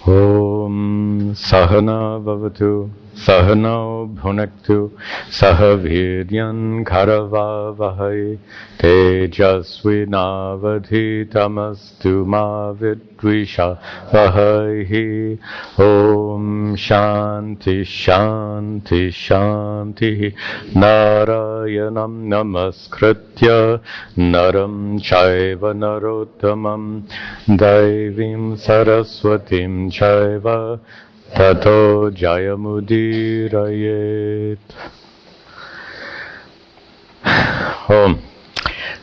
Om Sahana Bhavatu Sahano Bhunaktu Sahaviryan Karavavahai Tejasvinavadhitamastu Ma Vidvishavahai. Om Shanti Shanti Shanti. Narayanam Namaskritya Naram Chaiva Narottamam Daivim Saraswatim Chaiva Tato Jayamudirayet.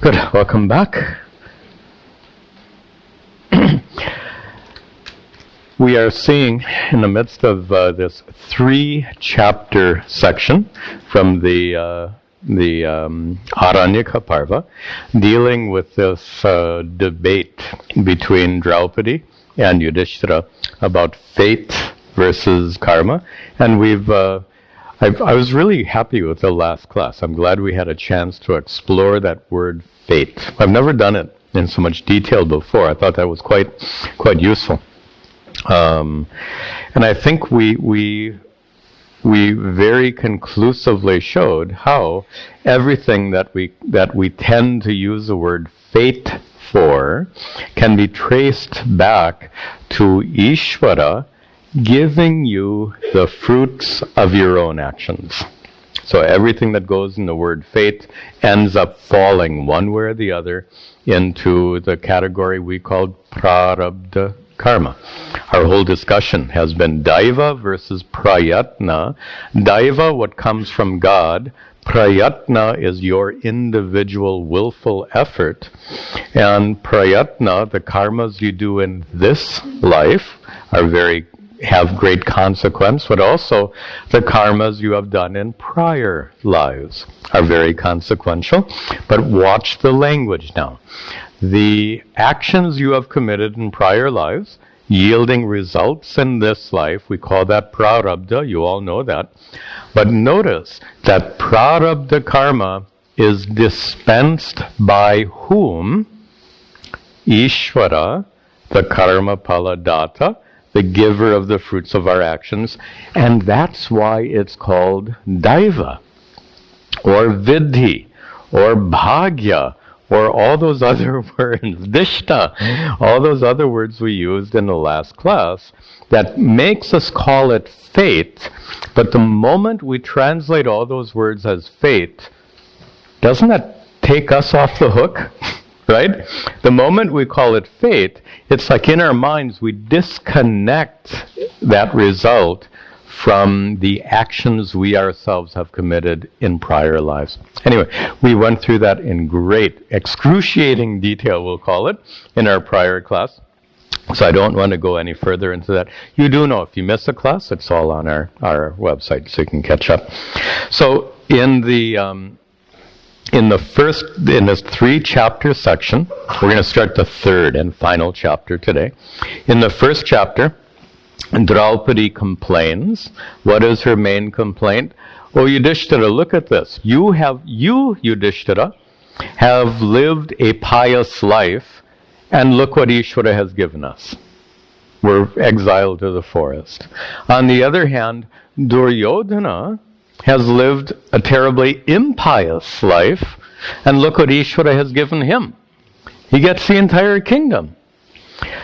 Good. Welcome back. We are seeing in the midst of this 3-chapter section from the Aranya Parva, dealing with this debate between Draupadi and Yuddhishthira about fate versus karma. And I was really happy with the last class. I'm glad we had a chance to explore that word fate. I've never done it in so much detail before. I thought that was quite useful. And I think we very conclusively showed how everything that we tend to use the word fate for can be traced back to Ishvara giving you the fruits of your own actions. So everything that goes in the word fate ends up falling one way or the other into the category we called prarabdha karma. Our whole discussion has been daiva versus prayatna. Daiva, what comes from God. Prayatna is your individual willful effort. And prayatna, the karmas you do in this life, have great consequence, but also the karmas you have done in prior lives are very consequential. But watch the language now. The actions you have committed in prior lives, yielding results in this life, we call that prarabdha, you all know that. But notice that prarabdha karma is dispensed by whom? Ishvara, the karma paladata, the giver of the fruits of our actions. And that's why it's called daiva, or vidhi, or bhagya, or all those other words, dishta, all those other words we used in the last class, that makes us call it fate. But the moment we translate all those words as fate, doesn't that take us off the hook? Right? The moment we call it fate, it's like in our minds we disconnect that result from the actions we ourselves have committed in prior lives. Anyway, we went through that in great, excruciating detail, we'll call it, in our prior class. So I don't want to go any further into that. You do know if you miss a class, it's all on our website, so you can catch up. So in this 3-chapter section, we're going to start the 3rd and final chapter today. In the first chapter, Draupadi complains. What is her main complaint? Oh, Yuddhishthira, look at this. You, Yuddhishthira, have lived a pious life, and look what Ishvara has given us. We're exiled to the forest. On the other hand, Duryodhana has lived a terribly impious life, and look what Ishvara has given him. He gets the entire kingdom.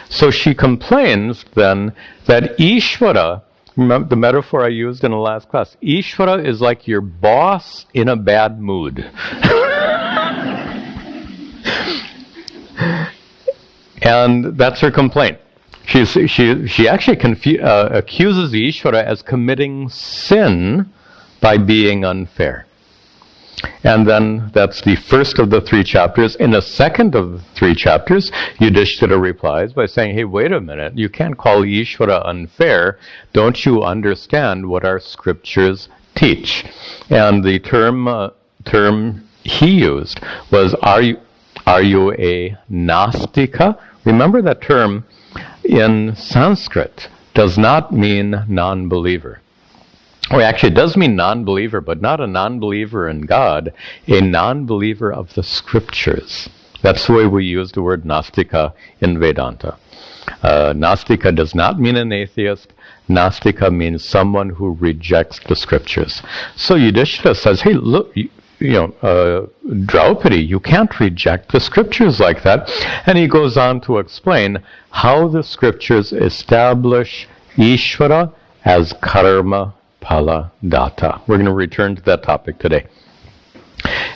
So she complains then that Ishvara, remember the metaphor I used in the last class, Ishvara is like your boss in a bad mood. And that's her complaint. She actually accuses Ishvara as committing sin by being unfair. And then that's the first of the 3 chapters. In the second of the 3 chapters, Yuddhishthira replies by saying, hey, wait a minute, you can't call Ishvara unfair. Don't you understand what our scriptures teach? And the term he used was, are you a Nastika? Remember that term in Sanskrit does not mean non-believer. Or actually, it does mean non-believer, but not a non-believer in God, a non-believer of the scriptures. That's the way we use the word Nastika in Vedanta. Nastika does not mean an atheist. Nastika means someone who rejects the scriptures. So Yudhishthira says, hey, look, Draupadi, you can't reject the scriptures like that. And he goes on to explain how the scriptures establish Ishvara as karma pala data. We're going to return to that topic today.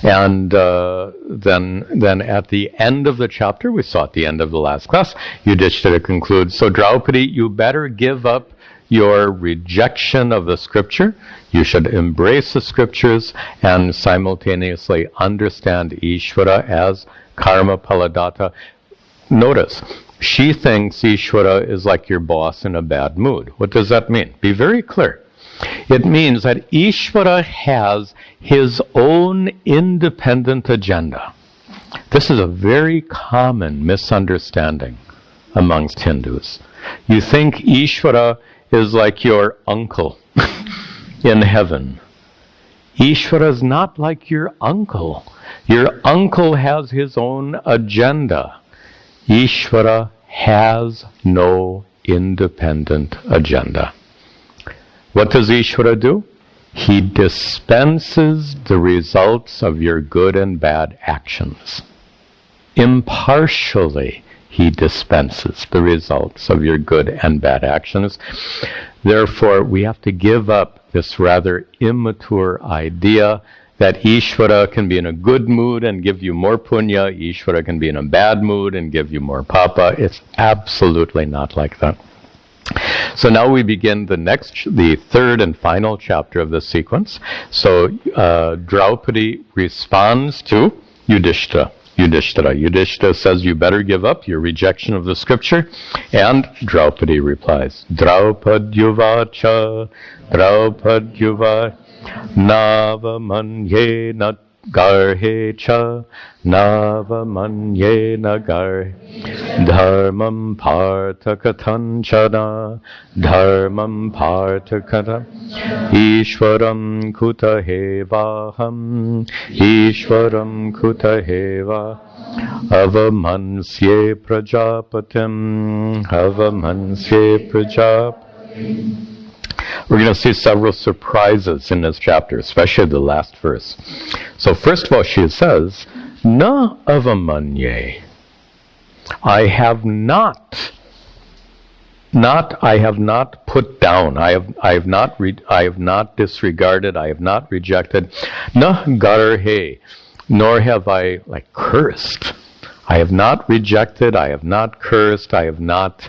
And then at the end of the chapter, we saw at the end of the last class, Yudhishthira concludes, so Draupadi, you better give up your rejection of the scripture. You should embrace the scriptures and simultaneously understand Ishvara as karma paladata. Notice, she thinks Ishvara is like your boss in a bad mood. What does that mean? Be very clear. It means that Ishvara has his own independent agenda. This is a very common misunderstanding amongst Hindus. You think Ishvara is like your uncle in heaven. Ishvara is not like your uncle. Your uncle has his own agenda. Ishvara has no independent agenda. What does Ishvara do? He dispenses the results of your good and bad actions. Impartially, he dispenses the results of your good and bad actions. Therefore, we have to give up this rather immature idea that Ishvara can be in a good mood and give you more punya. Ishvara can be in a bad mood and give you more papa. It's absolutely not like that. So now we begin the third and final chapter of the sequence. So Draupadi responds to Yudhishthira. Yudhishthira says, you better give up your rejection of the scripture. And Draupadi replies, Draupadyuvacha, Navamanye na garhe cha, Navamanye na garhe, Dharmam partha kathanchana, Dharmam partha katha, Ishwaram kutahevaham, Ishwaram kutaheva, Avamansye prajapatim, Avamansye prajapatim. We're going to see several surprises in this chapter, especially the last verse. So first of all, she says, Na avamanye. I have not put down. I have not disregarded. I have not rejected. Na garhe. Nor have I cursed. I have not rejected. I have not cursed. I have not.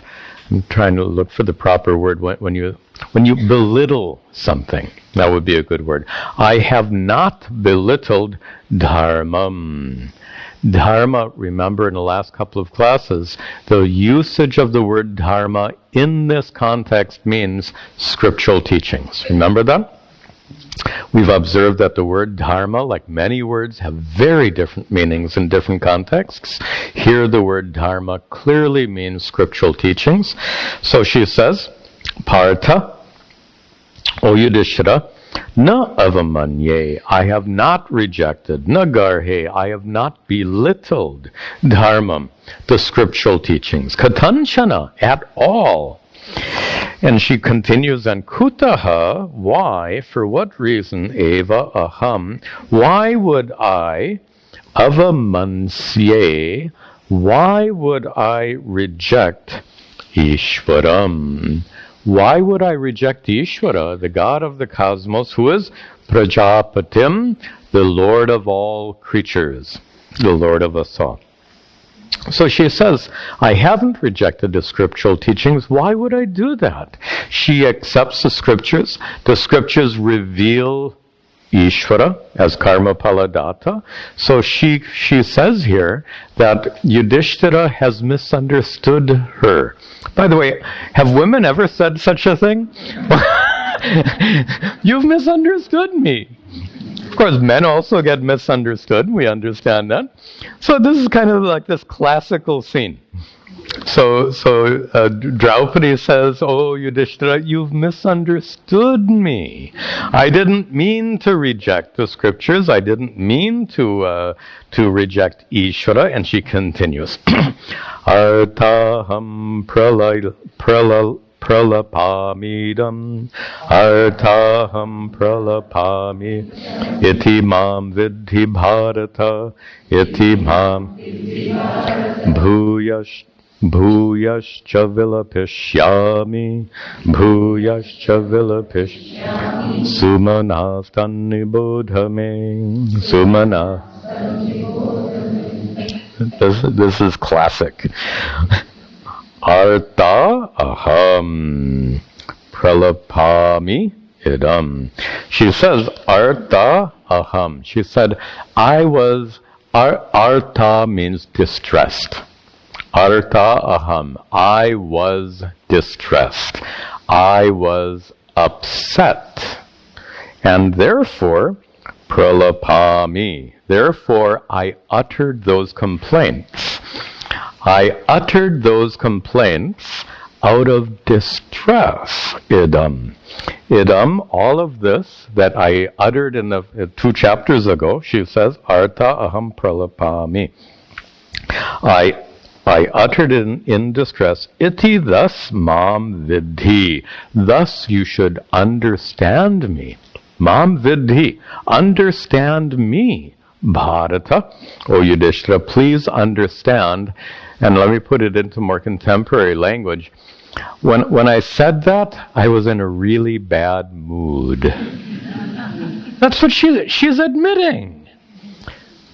I'm trying to look for the proper word when you belittle something. That would be a good word. I have not belittled dharmam. Dharma, remember in the last couple of classes, the usage of the word dharma in this context means scriptural teachings. Remember that? We've observed that the word dharma, like many words, have very different meanings in different contexts. Here the word dharma clearly means scriptural teachings. So she says, Partha, O Yudhishthira, na avamanye, I have not rejected, na garhe, I have not belittled dharmam, the scriptural teachings, katanchana, at all. And she continues, and kutaha, why, for what reason, eva aham, why would I, avamansye, why would I reject Ishwaram? Why would I reject Ishvara, the God of the cosmos, who is Prajapatim, the Lord of all creatures, the Lord of us all? So she says, I haven't rejected the scriptural teachings. Why would I do that? She accepts the scriptures. The scriptures reveal Ishvara as karma paladata. So she says here that Yudhishthira has misunderstood her. By the way, have women ever said such a thing? You've misunderstood me. Of course, men also get misunderstood. We understand that. So this is kind of like this classical scene. So Draupadi says, "Oh, Yuddhishthira, you've misunderstood me. I didn't mean to reject the scriptures. I didn't mean to reject Ishvara." And she continues, "Artaham pralapamidam, artaham pralapami, iti mam vidhi bharata, iti mam Bhuyascha vilapishyami, bhuyascha vilapishyami, sumanastani bodhame, sumana. This is classic. Artha aham pralapami idam. She says, Artha aham. She said, I was, artha means distressed. Artha aham. I was distressed. I was upset. And therefore, pralapami. Therefore, I uttered those complaints. I uttered those complaints out of distress. Idam. Idam, all of this that I uttered in the 2 chapters ago, she says, Artha aham pralapami. I uttered it in distress. Iti, thus mam vidhi. Thus you should understand me. Mam vidhi. Understand me. Bharata. O Yuddhishthira, please understand. And let me put it into more contemporary language. When I said that, I was in a really bad mood. That's what she's admitting.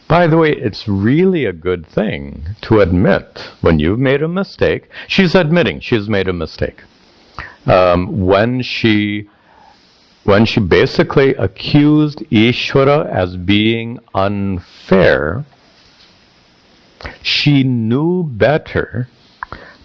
By the way, it's really a good thing to admit when you've made a mistake. She's admitting she's made a mistake. When she basically accused Ishvara as being unfair, she knew better,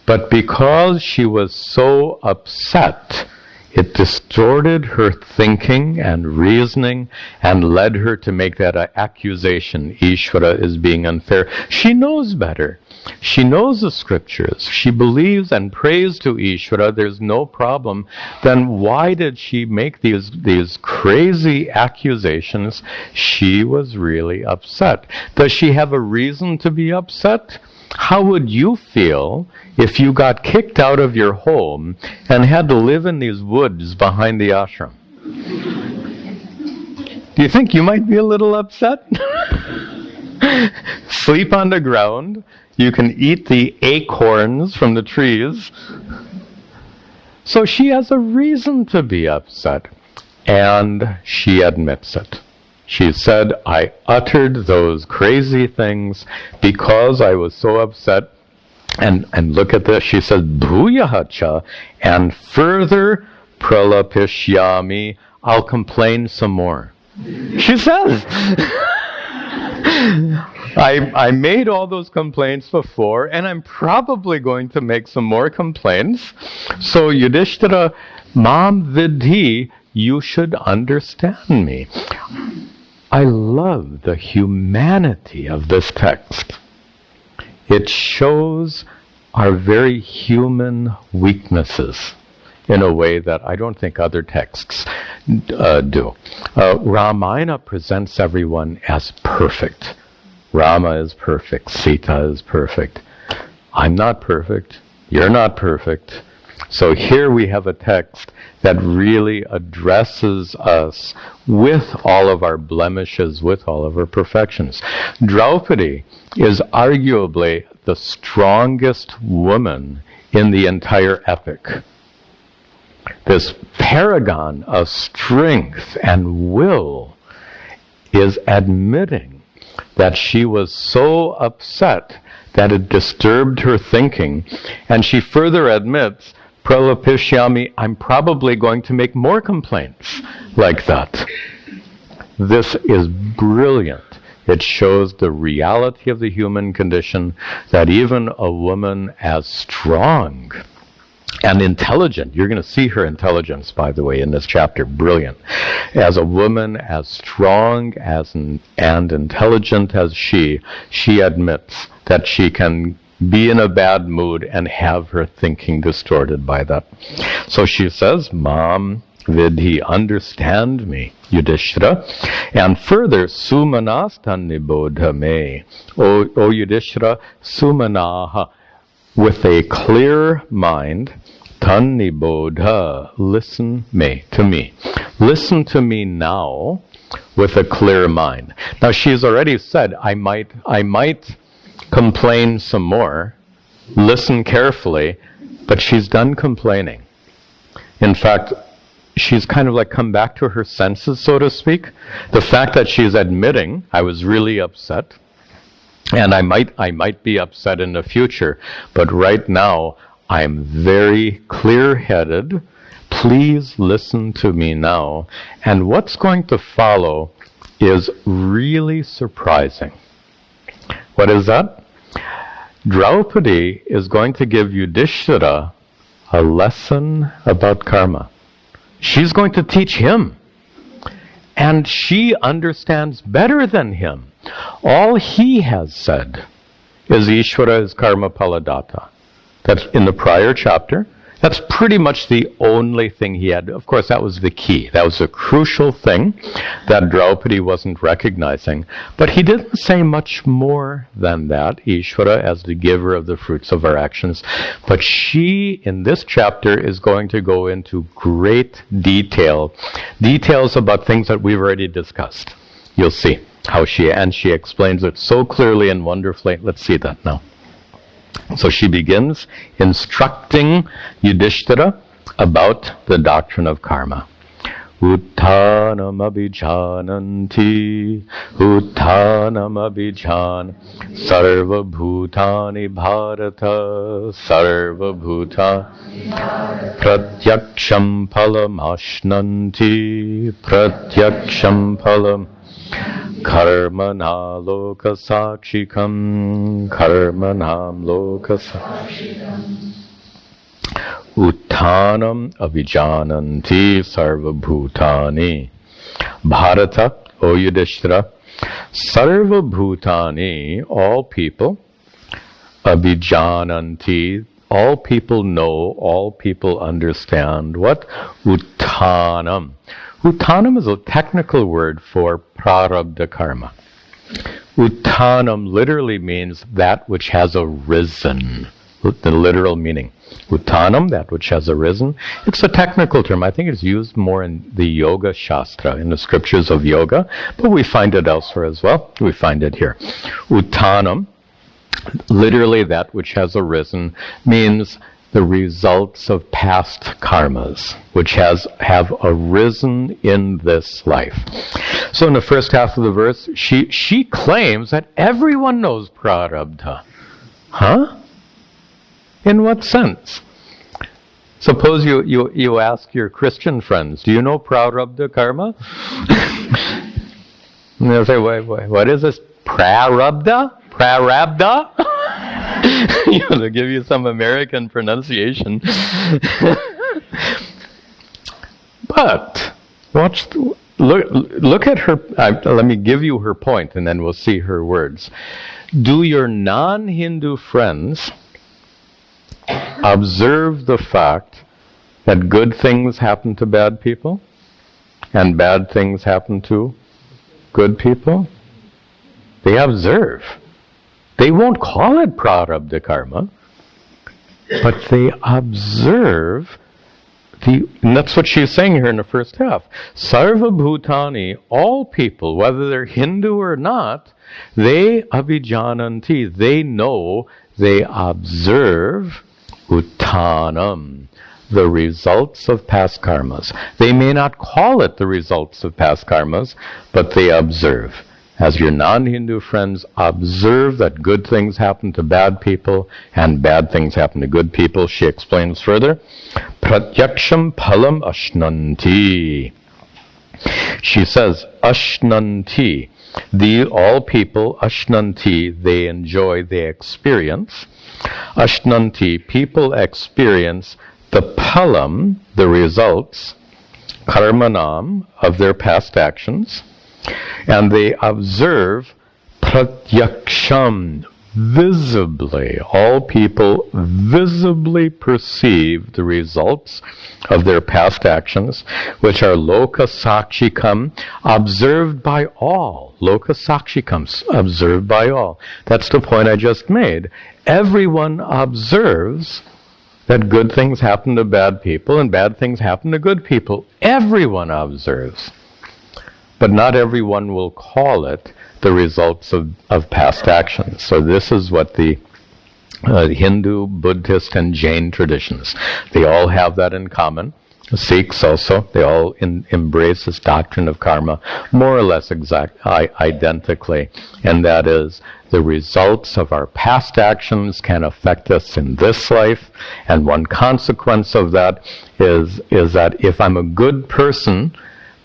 but because she was so upset, it distorted her thinking and reasoning and led her to make that accusation, Ishvara is being unfair. She knows better. She knows the scriptures. She believes and prays to Ishvara. There's no problem. Then why did she make these crazy accusations? She was really upset. Does she have a reason to be upset? How would you feel if you got kicked out of your home and had to live in these woods behind the ashram? Do you think you might be a little upset? Sleep on the ground. You can eat the acorns from the trees. So she has a reason to be upset, and she admits it. She said, I uttered those crazy things because I was so upset. And look at this. She says, Bhuyahacha, and further pralapishyami, I'll complain some more. She says, I made all those complaints before, and I'm probably going to make some more complaints. So Yuddhishthira, Mam Vidhi, you should understand me. I love the humanity of this text. It shows our very human weaknesses in a way that I don't think other texts do. Ramayana presents everyone as perfect. Rama is perfect. Sita is perfect. I'm not perfect. You're not perfect. So here we have a text that really addresses us with all of our blemishes, with all of our perfections. Draupadi is arguably the strongest woman in the entire epic. This paragon of strength and will is admitting that she was so upset that it disturbed her thinking, and she further admits, Pralapishyami, I'm probably going to make more complaints like that. This is brilliant. It shows the reality of the human condition, that even a woman as strong and intelligent, you're going to see her intelligence, by the way, in this chapter, brilliant. As a woman as strong and intelligent as she admits that she can be in a bad mood and have her thinking distorted by that. So she says, Mam vidhi, understand me, Yuddhishthira. And further, sumanastan nibodha me. O Yuddhishthira, sumanaha, with a clear mind, tan nibodha, listen to me. Listen to me now with a clear mind. Now she's already said, I might complain some more. Listen carefully, but she's done complaining. In fact, she's kind of like come back to her senses, so to speak. The fact that she's admitting, I was really upset, and I might be upset in the future, but right now I'm very clear-headed. Please listen to me now. And what's going to follow is really surprising. What is that? Draupadi is going to give Yuddhishthira a lesson about karma. She's going to teach him. And she understands better than him. All he has said is Ishvara is karma paladata. That's in the prior chapter. That's pretty much the only thing he had. Of course, that was the key. That was a crucial thing that Draupadi wasn't recognizing. But he didn't say much more than that, Ishvara as the giver of the fruits of our actions. But she, in this chapter, is going to go into great details about things that we've already discussed. You'll see how she explains it so clearly and wonderfully. Let's see that now. So she begins instructing Yuddhishthira about the doctrine of karma. Uttanam abhijananti, uttanam abhijan, sarva bhutani bharata, sarva bhutani, pratyaksham phalam ashnanti, pratyaksham phalam, karmana loka sakshikam, karmanam loka sakshikam. Uttanam avijananti sarva bhutani. Bharata, O Yuddhishthira, sarva bhutani, all people, avijananti, all people know, all people understand. What? Uttanam. Uttanam is a technical word for prarabdha karma. Uttanam literally means that which has arisen. The literal meaning. Uttanam, that which has arisen. It's a technical term. I think it's used more in the Yoga Shastra, in the scriptures of yoga, but we find it elsewhere as well. We find it here. Uttanam, literally that which has arisen, means the results of past karmas, which have arisen in this life. So in the first half of the verse, she claims that everyone knows prarabdha. Huh? In what sense? Suppose you ask your Christian friends, do you know prarabdha karma? And they'll say, what is this? Prarabdha? Prarabdha? They'll give you some American pronunciation. But look at her. Let me give you her point, and then we'll see her words. Do your non-Hindu friends observe the fact that good things happen to bad people and bad things happen to good people? They observe. They won't call it prarabdha karma, but they observe and that's what she's saying here in the first half. Sarva bhutani, all people, whether they're Hindu or not, they abhijananti, they know, they observe uttanam, the results of past karmas. They may not call it the results of past karmas, but they observe. As your non-Hindu friends observe that good things happen to bad people and bad things happen to good people, she explains further, pratyaksham phalam ashnanti. She says, ashnanti, all people, ashnanti, they enjoy, they experience. Ashnanti, people experience the phalam, the results, karmanam, of their past actions. And they observe pratyaksham, all people visibly perceive the results of their past actions, which are loka sakshikam, observed by all. Loka sakshikam, observed by all. That's the point I just made. Everyone observes that good things happen to bad people and bad things happen to good people. Everyone observes. But not everyone will call it the results of past actions. So this is what the Hindu, Buddhist, and Jain traditions, they all have that in common. The Sikhs also, they all embrace this doctrine of karma more or less identically, and that is the results of our past actions can affect us in this life, and one consequence of that is that if I'm a good person,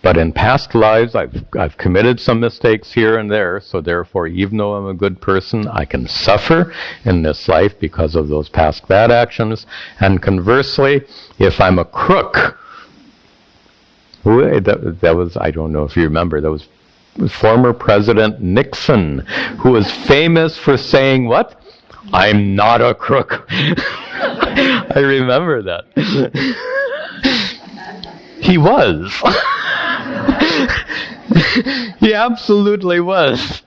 but in past lives I've committed some mistakes here and there, so therefore even though I'm a good person, I can suffer in this life because of those past bad actions. And conversely, if I'm a crook, that was, I don't know if you remember, that was former President Nixon, who was famous for saying what? I'm not a crook. I remember that. He was. He absolutely was.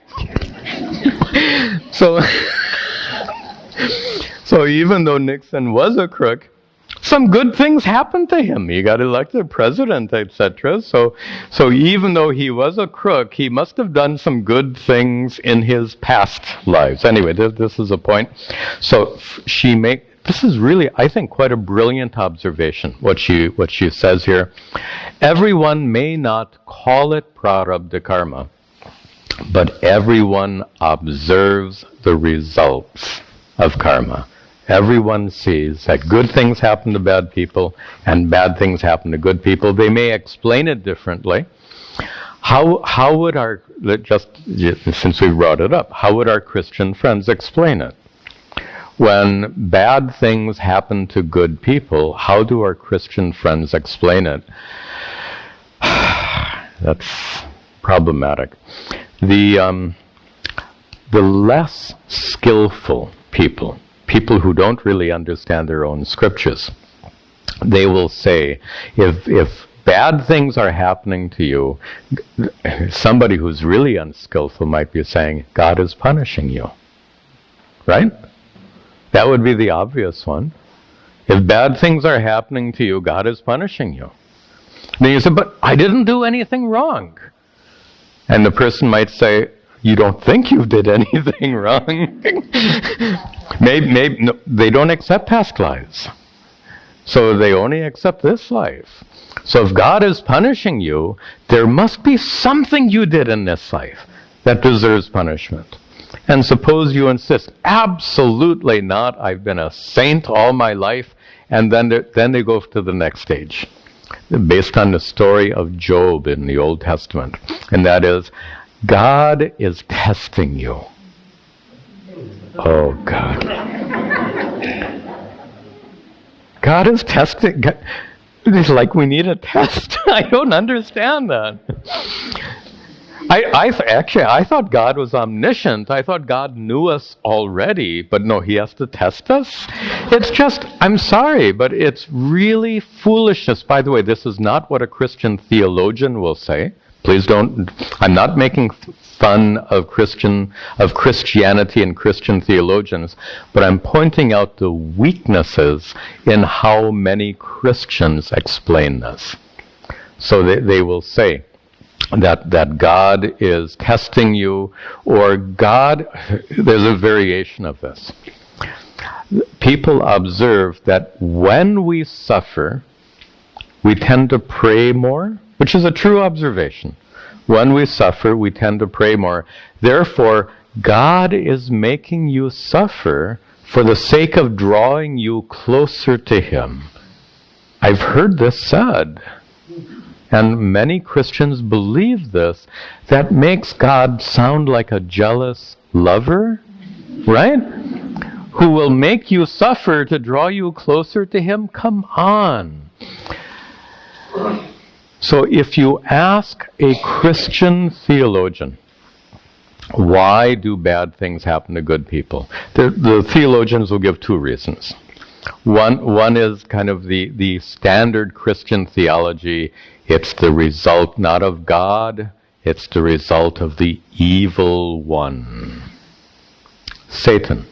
So even though Nixon was a crook, some good things happened to him. He got elected president, etc. So even though he was a crook, he must have done some good things in his past lives. Anyway, this is a point. So this is really, I think, quite a brilliant observation, what she says here. Everyone may not call it prarabdha karma, but everyone observes the results of karma. Everyone sees that good things happen to bad people and bad things happen to good people. They may explain it differently. How would since we brought it up, how would our Christian friends explain it? When bad things happen to good people, how do our Christian friends explain it? That's problematic. The less skillful people who don't really understand their own scriptures, they will say, if bad things are happening to you, somebody who's really unskillful might be saying, God is punishing you. Right? That would be the obvious one. If bad things are happening to you, God is punishing you. Then you say, but I didn't do anything wrong. And the person might say, you don't think you did anything wrong. Maybe no, they don't accept past lives. So they only accept this life. So if God is punishing you, there must be something you did in this life that deserves punishment. And suppose you insist, absolutely not, I've been a saint all my life, and then they go to the next stage, based on the story of Job in the Old Testament. And that is, God is testing you. Oh, God. God is testing. It's like we need a test. I don't understand that. I thought God was omniscient. I thought God knew us already, but no, He has to test us? It's just, I'm sorry, but it's really foolishness. By the way, this is not what a Christian theologian will say. Please don't, I'm not making fun of Christianity and Christian theologians, but I'm pointing out the weaknesses in how many Christians explain this. So they will say that God is testing you, or God, there's a variation of this. People observe that when we suffer, we tend to pray more, which is a true observation. When we suffer, we tend to pray more. Therefore, God is making you suffer for the sake of drawing you closer to Him. I've heard this said, and many Christians believe this. That makes God sound like a jealous lover, right? Who will make you suffer to draw you closer to Him? Come on. So if you ask a Christian theologian, Why do bad things happen to good people? The theologians will give two reasons. One is kind of the standard Christian theology. It's the result not of God, it's the result of the evil one. Satan.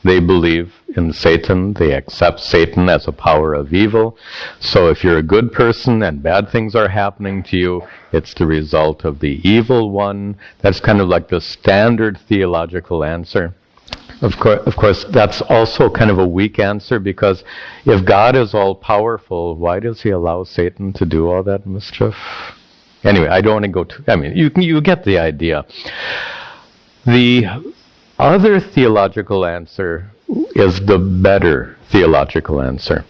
They believe in Satan. They accept Satan as a power of evil. So if you're a good person and bad things are happening to you, it's the result of the evil one. That's kind of like the standard theological answer. Of course, that's also kind of a weak answer, because if God is all-powerful, why does he allow Satan to do all that mischief? Anyway, I don't want to go too... I mean, you get the idea. The other theological answer is the better theological answer.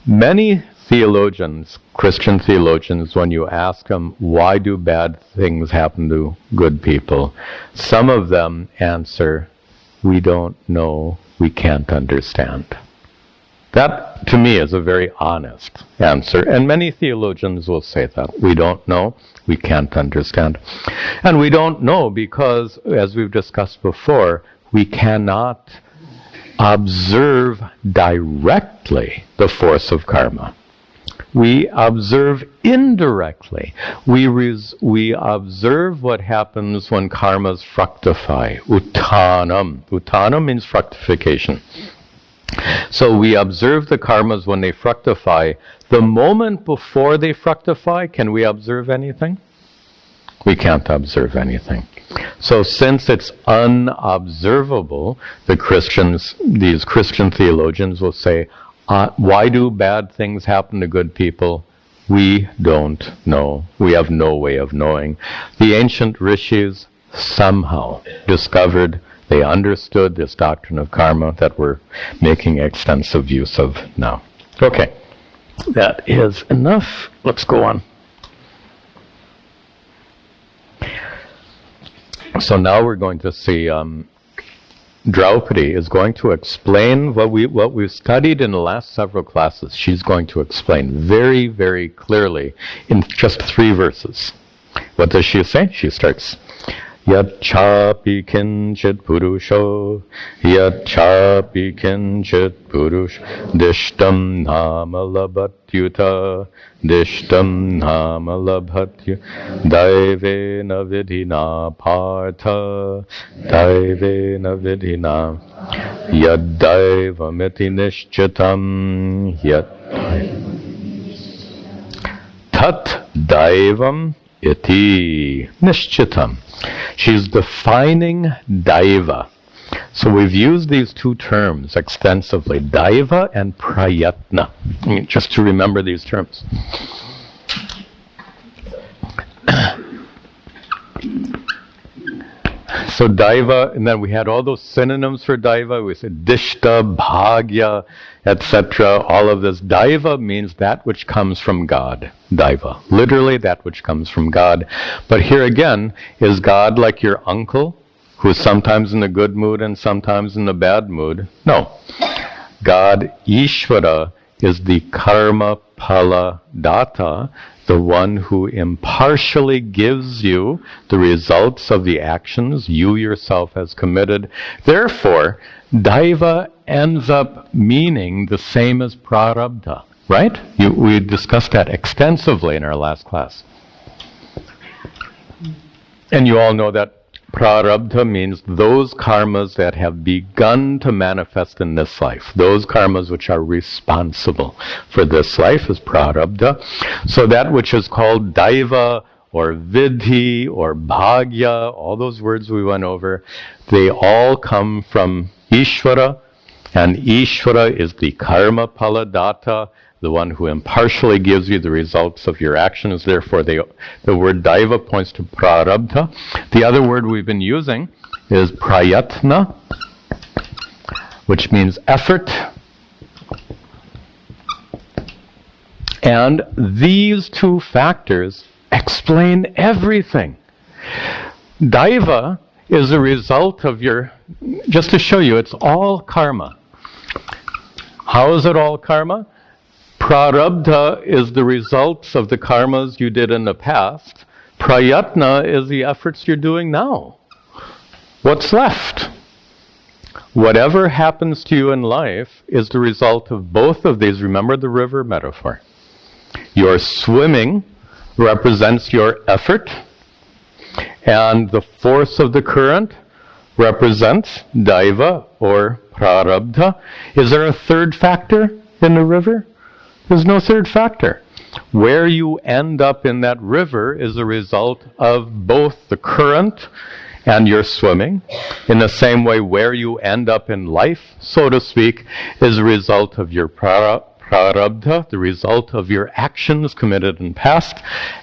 Many theologians, Christian theologians, when you ask them, why do bad things happen to good people? Some of them answer, we don't know, we can't understand. That, to me, is a very honest answer. And many theologians will say that. We don't know, we can't understand. And we don't know because, as we've discussed before, we cannot observe directly the force of karma. We observe indirectly. We observe what happens when karmas fructify. Uttanam. Uttanam means fructification. So we observe the karmas when they fructify. The moment before they fructify, can we observe anything? We can't observe anything. So since it's unobservable, these Christian theologians will say, why do bad things happen to good people? We don't know. We have no way of knowing. The ancient rishis somehow discovered, they understood this doctrine of karma that we're making extensive use of now. Okay, that is enough. Let's go on. So now we're going to see Draupadi is going to explain what we've studied in the last several classes. She's going to explain very, very clearly in just 3 verses. What does she say? She starts, Yachapi kinchit purusho, yachapi kinchit purush, dishtam nama labhatyuta, dishtam nama labhatyu, daivena vidhina partha, daivena vidhina, yaddaivamiti nishchitam, tat daivam iti nishchitam. She's defining daiva. So we've used these 2 terms extensively, daiva and prayatna. I mean, just to remember these terms. So daiva, and then we had all those synonyms for daiva. We said dishta, bhagya, etc. All of this. Daiva means that which comes from God. Daiva. Literally that which comes from God. But here again, is God like your uncle, who's sometimes in the good mood and sometimes in the bad mood? No. God, Ishvara, is the karma phala data, the one who impartially gives you the results of the actions you yourself has committed. Therefore, daiva ends up meaning the same as prarabdha, right? We discussed that extensively in our last class. And you all know that prarabdha means those karmas that have begun to manifest in this life. Those karmas which are responsible for this life is prarabdha. So that which is called daiva or vidhi or bhagya, all those words we went over, they all come from Ishvara, and Ishvara is the karma paladata, the one who impartially gives you the results of your actions. Therefore, the word daiva points to prarabdha. The other word we've been using is prayatna, which means effort. And these 2 factors explain everything. Daiva is a result of your, just to show you, it's all karma. How is it all karma? Prarabdha is the results of the karmas you did in the past. Prayatna is the efforts you're doing now. What's left? Whatever happens to you in life is the result of both of these. Remember the river metaphor. Your swimming represents your effort, and the force of the current represents daiva or prarabdha. Is there a third factor in the river? There's no third factor. Where you end up in that river is a result of both the current and your swimming. In the same way, where you end up in life, so to speak, is a result of your prarabdha, the result of your actions committed in past,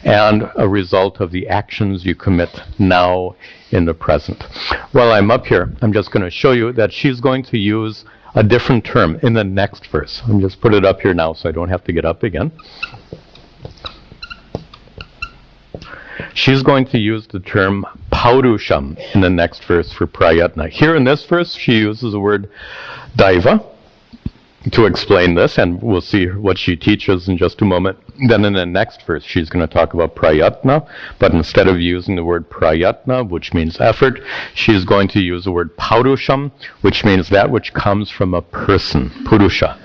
and a result of the actions you commit now in the present. While I'm up here, I'm just going to show you that she's going to use a different term in the next verse. I'm just put it up here now so I don't have to get up again. She's going to use the term paurusham in the next verse for prayatna. Here in this verse, she uses the word daiva to explain this, and we'll see what she teaches in just a moment. Then in the next verse, she's going to talk about prayatna, but instead of using the word prayatna, which means effort, she's going to use the word paurusham, which means that which comes from a person, purusha.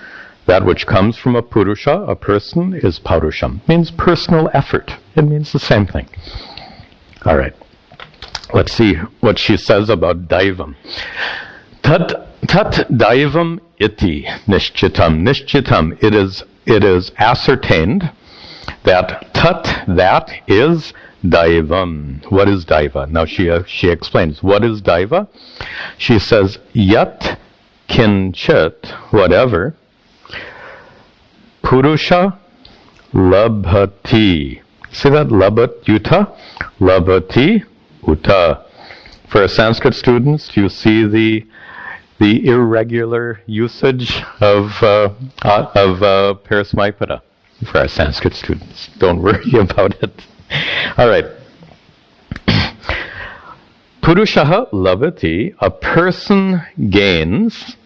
That which comes from a purusha, a person, is paurusham. It means personal effort. It means the same thing. All right. Let's see what she says about daivam. Tat daivam iti nishchitam. Nishchitam, it is ascertained that that is daivam. What is daiva? Now she explains. What is daiva? She says, yat kinchit, whatever, purusha labhati. See that? Labhat yuta? Labhati uta. For Sanskrit students, do you see the irregular usage of parasmaipada? For our Sanskrit students, don't worry about it. All right. Purushaha labhati, a person gains.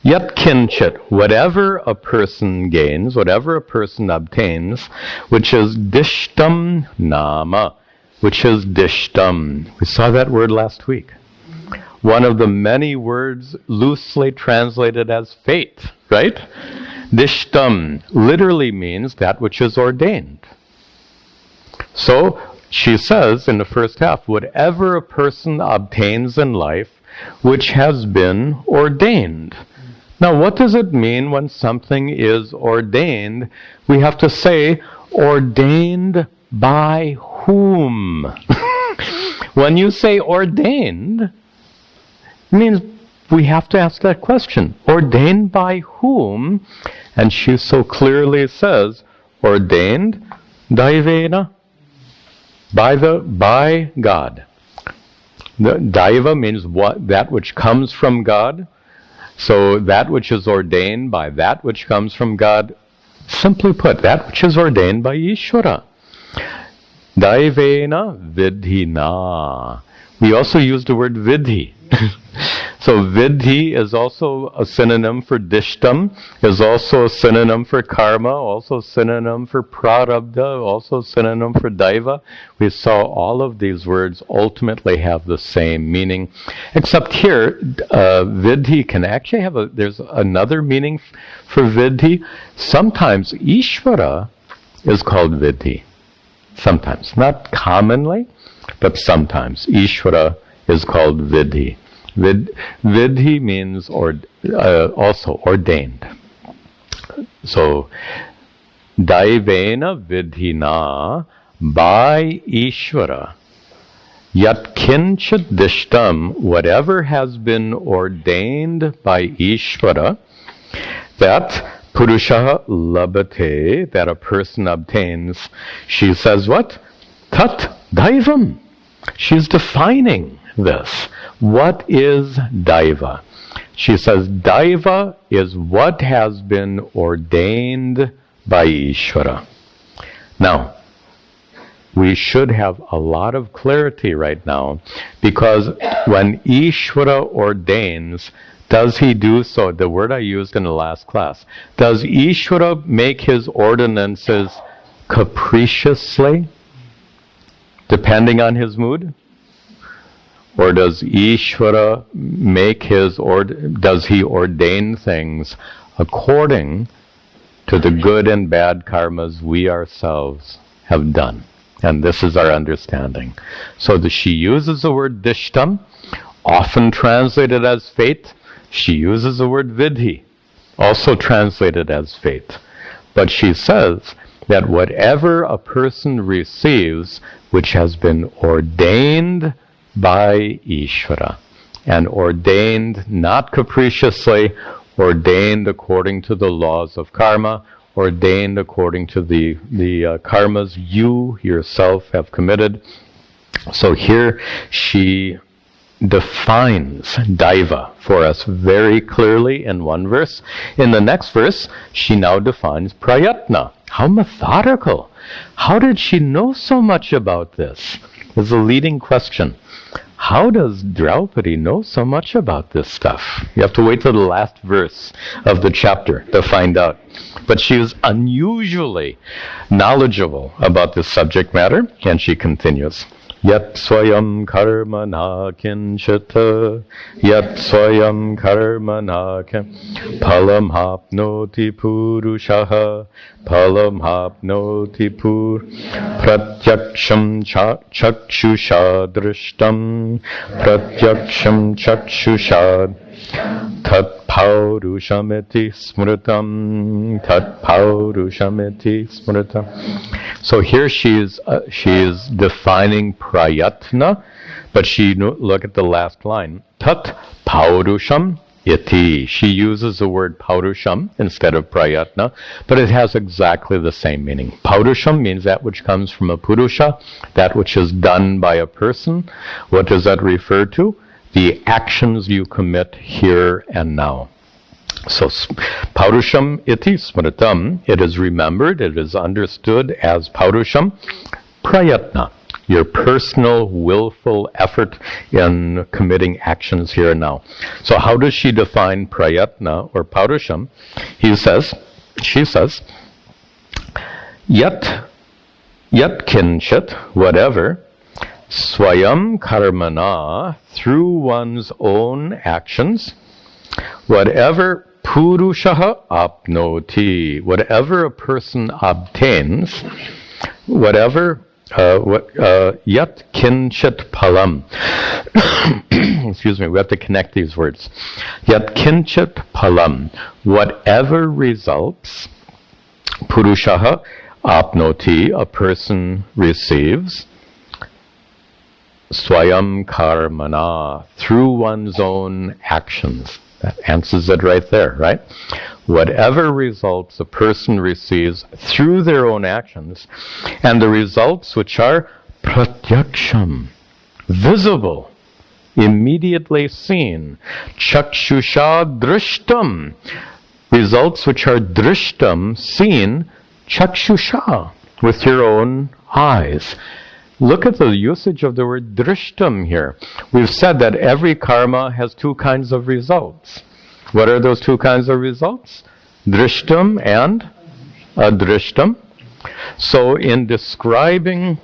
Yat kinchit, whatever a person gains, whatever a person obtains, which is dishtam nama, which is dishtam. We saw that word last week. One of the many words loosely translated as fate, right? Dishtam literally means that which is ordained. So, she says in the first half, whatever a person obtains in life, which has been ordained. Now, what does it mean when something is ordained? We have to say, ordained by whom? When you say ordained, it means we have to ask that question. Ordained by whom? And she so clearly says, ordained daivena, by God. The daiva means that which comes from God. So that which is ordained by that which comes from God, simply put, that which is ordained by Ishvara. Daivena vidhina. We also use the word vidhi. So vidhi is also a synonym for dishtam, is also a synonym for karma, also a synonym for prarabdha, also a synonym for daiva. We saw all of these words ultimately have the same meaning, except here, vidhi can actually have there's another meaning for vidhi. Sometimes Ishvara is called vidhi. Sometimes. Not commonly, but sometimes. Ishvara is called vidhi. Vidhi means also ordained. So, daivena vidhina, by Ishvara, yat kinchit dishtam, whatever has been ordained by Ishvara, that purusha labhate, that a person obtains. She says what? Tat daivam. She's defining this. What is daiva? She says daiva is what has been ordained by Ishvara. Now, we should have a lot of clarity right now, because when Ishvara ordains, does he do so? The word I used in the last class. Does Ishvara make his ordinances capriciously, depending on his mood? Or does Ishvara does he ordain things according to the good and bad karmas we ourselves have done? And this is our understanding. So she uses the word dishtam, often translated as fate. She uses the word vidhi, also translated as fate. But she says that whatever a person receives which has been ordained by Ishvara, and ordained not capriciously, ordained according to the laws of karma, ordained according to the karmas you yourself have committed. So here she defines daiva for us very clearly in one verse. In the next verse, she now defines prayatna. How methodical! How did she know so much about this? Is the leading question. How does Draupadi know so much about this stuff? You have to wait till the last verse of the chapter to find out. But she is unusually knowledgeable about this subject matter, and she continues. Yat swayam karma na kinchita, yat swayam karma na palam hapnoti purushaha, palam hapnoti pratyaksham chakshusha drishtam, pratyaksham chakshusha tat paurushameti smritam, tat paurushameti smritam. So here she is defining prayatna, but look at the last line. Tat paurusham iti. She uses the word paurusham instead of prayatna, but it has exactly the same meaning. Paurusham means that which comes from a purusha, that which is done by a person. What does that refer to? The actions you commit here and now. So, paurusham iti smritam, it is remembered, it is understood as paurusham, prayatna, your personal, willful effort in committing actions here and now. So how does she define prayatna or paurusham? She says, yat kinchit, whatever, swayam karmana, through one's own actions, whatever purushaha apnoti, whatever a person obtains, whatever, yat kinchit palam. Excuse me, we have to connect these words. Yat kinchit palam, whatever results, purushaha apnoti, a person receives, swayam karmana, through one's own actions. That answers it right there, right? Whatever results a person receives through their own actions, and the results which are pratyaksham, visible, immediately seen, chakshusha drishtam, results which are drishtam, seen, chakshusha, with your own eyes. Look at the usage of the word drishtam here. We've said that every karma has two kinds of results. What are those two kinds of results? Drishtam and adrishtam. So in describing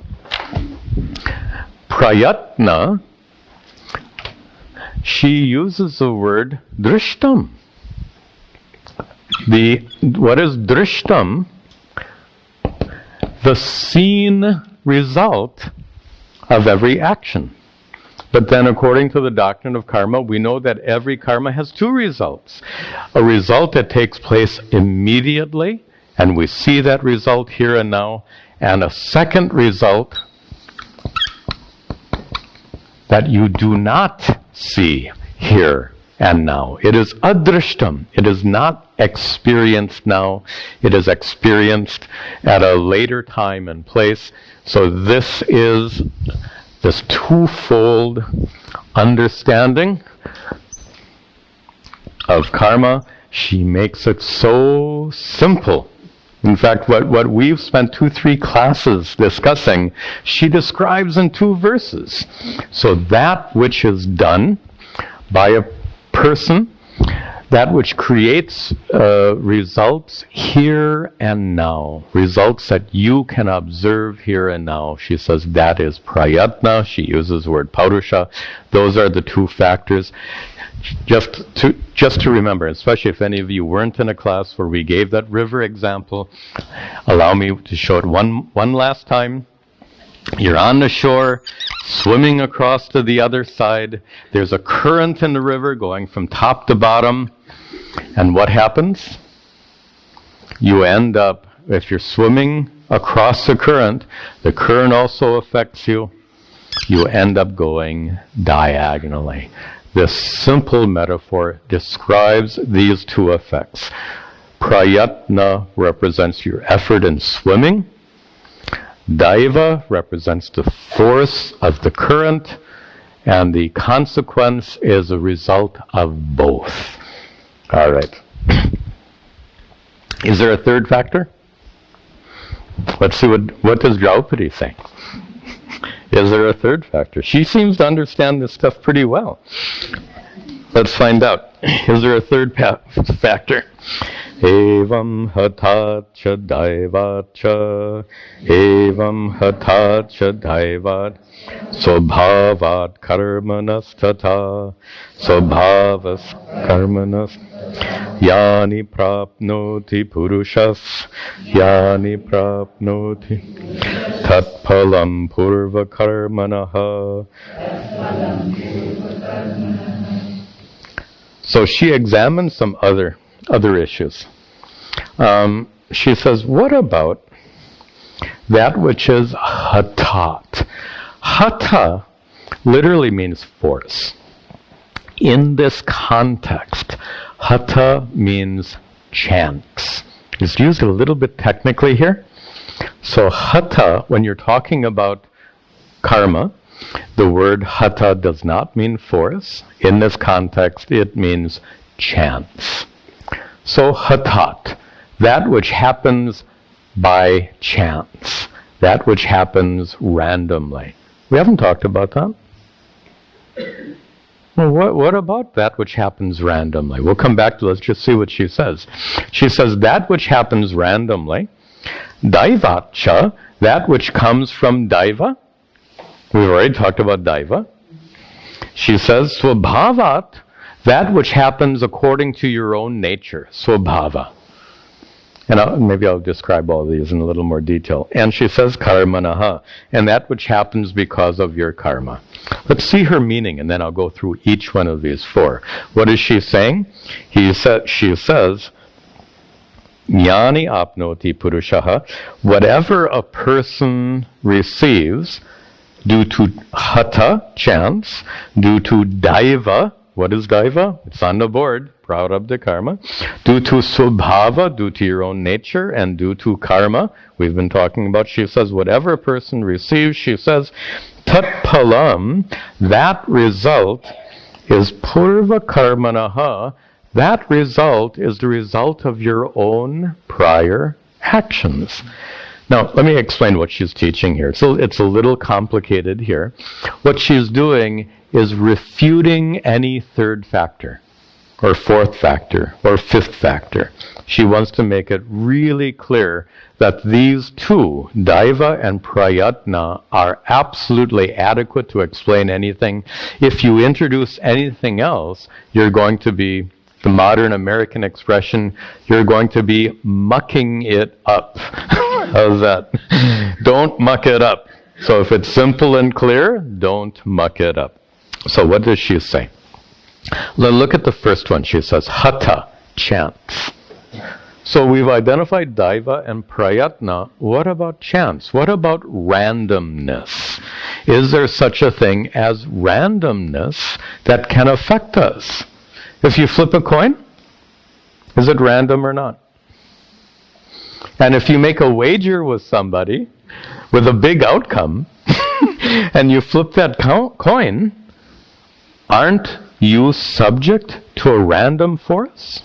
prayatna, she uses the word drishtam. What is drishtam? The seen result of every action. But then according to the doctrine of karma, we know that every karma has two results. A result that takes place immediately, and we see that result here and now, and a second result that you do not see here and now. It is adrishtam. It is not experienced now. It is experienced at a later time and place. So this is this twofold understanding of karma. She makes it so simple. In fact, what we've spent 2-3 classes discussing, she describes in 2 verses. So that which is done by a person that which creates results here and now, results that you can observe here and now. She says that is prayatna. She uses the word paurusha. Those are the two factors. Just to remember, especially if any of you weren't in a class where we gave that river example, allow me to show it one last time. You're on the shore, swimming across to the other side. There's a current in the river going from top to bottom. And what happens? You end up, if you're swimming across the current also affects you. You end up going diagonally. This simple metaphor describes these two effects. Prayatna represents your effort in swimming. Daiva represents the force of the current, and the consequence is a result of both. All right. Is there a third factor? Let's see what does Draupadi think. Is there a third factor? She seems to understand this stuff pretty well. Let's find out. Is there a third factor? Evam hatacha daivacha, evam hatacha daivat, swabhavat karmanas tata, swabhavas karmanas, yani prapnoti purushas, yani prapnoti, tatpalam purva karmanaha. So she examines some other issues. She says, what about that which is hatat? Hata literally means force. In this context, hata means chance. It's used a little bit technically here. So hata, when you're talking about karma, the word hata does not mean force. In this context, it means chance. So hatat, that which happens by chance, that which happens randomly. We haven't talked about that. Well, what about that which happens randomly? We'll come back to, let's just see what she says. She says that which happens randomly, daivacha, that which comes from daiva. We've already talked about daiva. She says swabhavat, that which happens according to your own nature, swabhava. And maybe I'll describe all these in a little more detail. And she says karmanaha, and that which happens because of your karma. Let's see her meaning, and then I'll go through each one of these four. What is she saying? She says, Jnani apnoti purushaha, whatever a person receives due to hata, chance, due to daiva. What is daiva? It's on the board, prarabdha karma. Due to subhava, due to your own nature, and due to karma, we've been talking about, she says, whatever a person receives, she says, tat palam, that result is purva karmanaha, that result is the result of your own prior actions. Now, let me explain what she's teaching here. So it's a little complicated here. What she's doing is refuting any third factor, or fourth factor, or fifth factor. She wants to make it really clear that these two, daiva and prayatna, are absolutely adequate to explain anything. If you introduce anything else, you're going to be, the modern American expression, you're going to be mucking it up. How's that? Don't muck it up. So if it's simple and clear, don't muck it up. So what does she say? Look at the first one. She says, hata, chance. So we've identified daiva and prayatna. What about chance? What about randomness? Is there such a thing as randomness that can affect us? If you flip a coin, is it random or not? And if you make a wager with somebody with a big outcome, and you flip that coin, aren't you subject to a random force?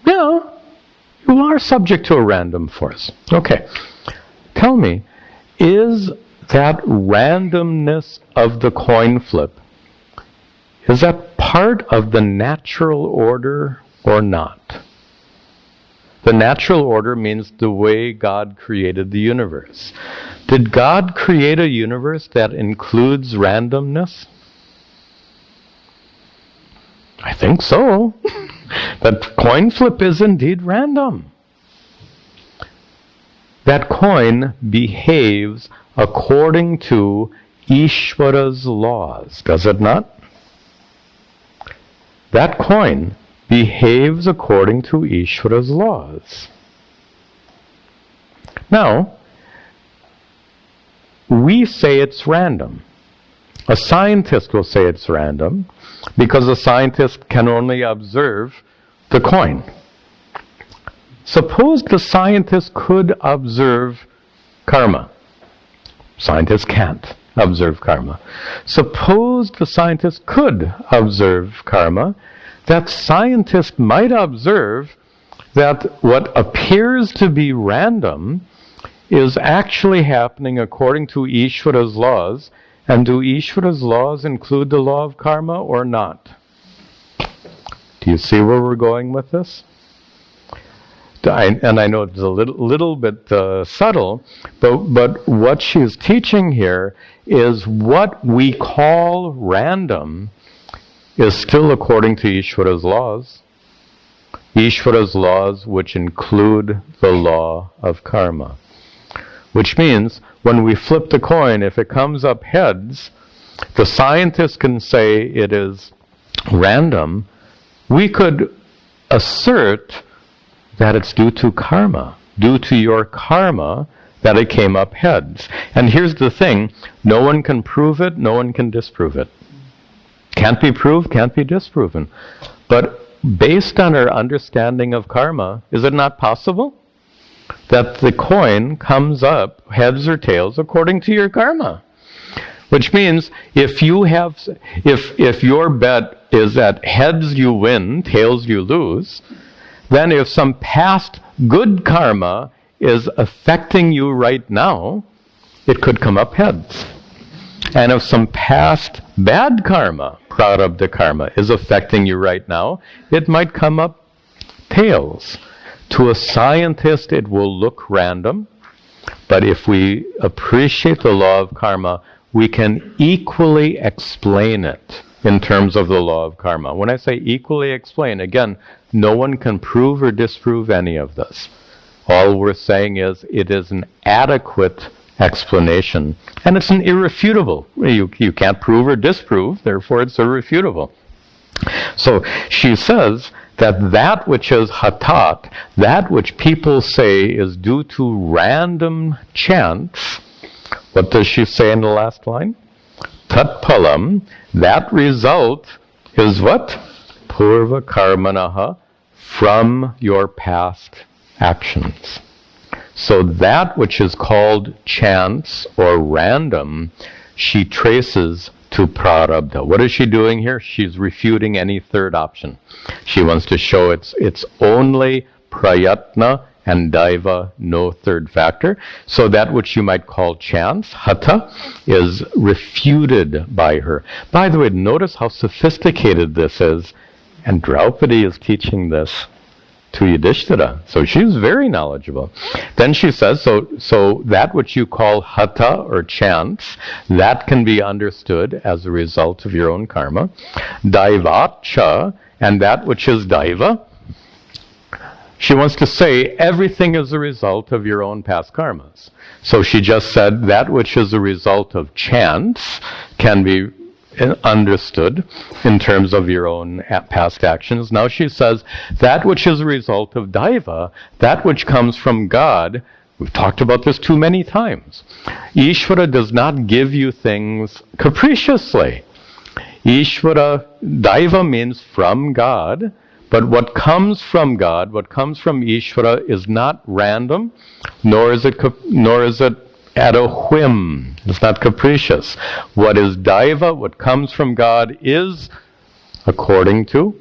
Yeah, you are subject to a random force. Okay, tell me, is that randomness of the coin flip, Is that part of the natural order or not? The natural order means the way God created the universe. Did God create a universe that includes randomness? I think so. That coin flip is indeed random. That coin behaves according to Ishvara's laws, does it not? That coin behaves according to Ishvara's laws. Now, we say it's random. A scientist will say it's random because a scientist can only observe the coin. Suppose the scientist could observe karma. Scientists can't observe karma. Suppose the scientist could observe karma. That scientist might observe that what appears to be random is actually happening according to Ishvara's laws. And do Ishvara's laws include the law of karma or not? Do you see where we're going with this? And I know it's a little bit subtle, but what she's teaching here is what we call random is still according to Ishvara's laws. Ishvara's laws, which include the law of karma. Which means, when we flip the coin, if it comes up heads, the scientist can say it is random. We could assert that it's due to karma, due to your karma, that it came up heads. And here's the thing, no one can prove it, no one can disprove it. Can't be proved, can't be disproven. But based on our understanding of karma, is it not possible that the coin comes up heads or tails according to your karma? Which means if your bet is that heads you win, tails you lose, then if some past good karma is affecting you right now, it could come up heads. And if some past bad karma, prarabdha karma, is affecting you right now, it might come up tails. To a scientist, it will look random, but if we appreciate the law of karma, we can equally explain it in terms of the law of karma. When I say equally explain, again, no one can prove or disprove any of this. All we're saying is it is an adequate explanation, and it's an irrefutable. You can't prove or disprove, therefore it's irrefutable. So she says that which is hatat, that which people say is due to random chance, what does she say in the last line? Tat palam, that result is what? Purva karmanaha, from your past actions. So that which is called chance or random, she traces to prarabdha. What is she doing here? She's refuting any third option. She wants to show it's only prayatna and daiva, no third factor. So that which you might call chance, hata, is refuted by her. By the way, notice how sophisticated this is. And Draupadi is teaching this to Yuddhishthira. So she's very knowledgeable. Then she says, so that which you call hata or chance, that can be understood as a result of your own karma. Daivacha, and that which is daiva, she wants to say everything is a result of your own past karmas. So she just said that which is a result of chance can be understood in terms of your own past actions. Now she says that which is a result of daiva, that which comes from God. We've talked about this too many times. Ishvara does not give you things capriciously. Ishvara, daiva means from God, but what comes from God, what comes from Ishvara is not random, nor is it at a whim. It's not capricious. What is daiva, what comes from God, is according to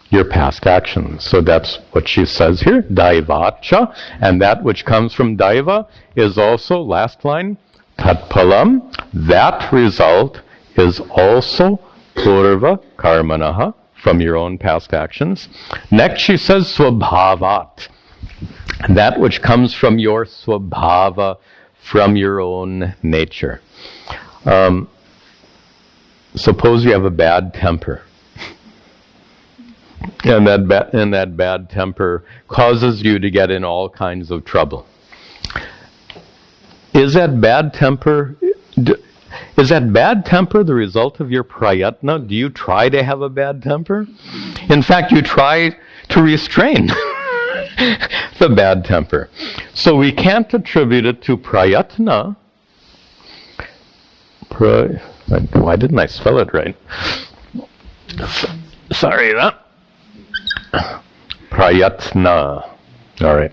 your past actions. So that's what she says here, daivacha, and that which comes from daiva is also, last line, tatpalam, that result is also purva karmanaha, from your own past actions. Next she says swabhavat, that which comes from your swabhava, from your own nature. Suppose you have a bad temper, and that bad temper causes you to get in all kinds of trouble. Is that bad temper the result of your prayatna? Do you try to have a bad temper? In fact, you try to restrain the bad temper. So we can't attribute it to prayatna. Why didn't I spell it right? Sorry, that. Prayatna. All right.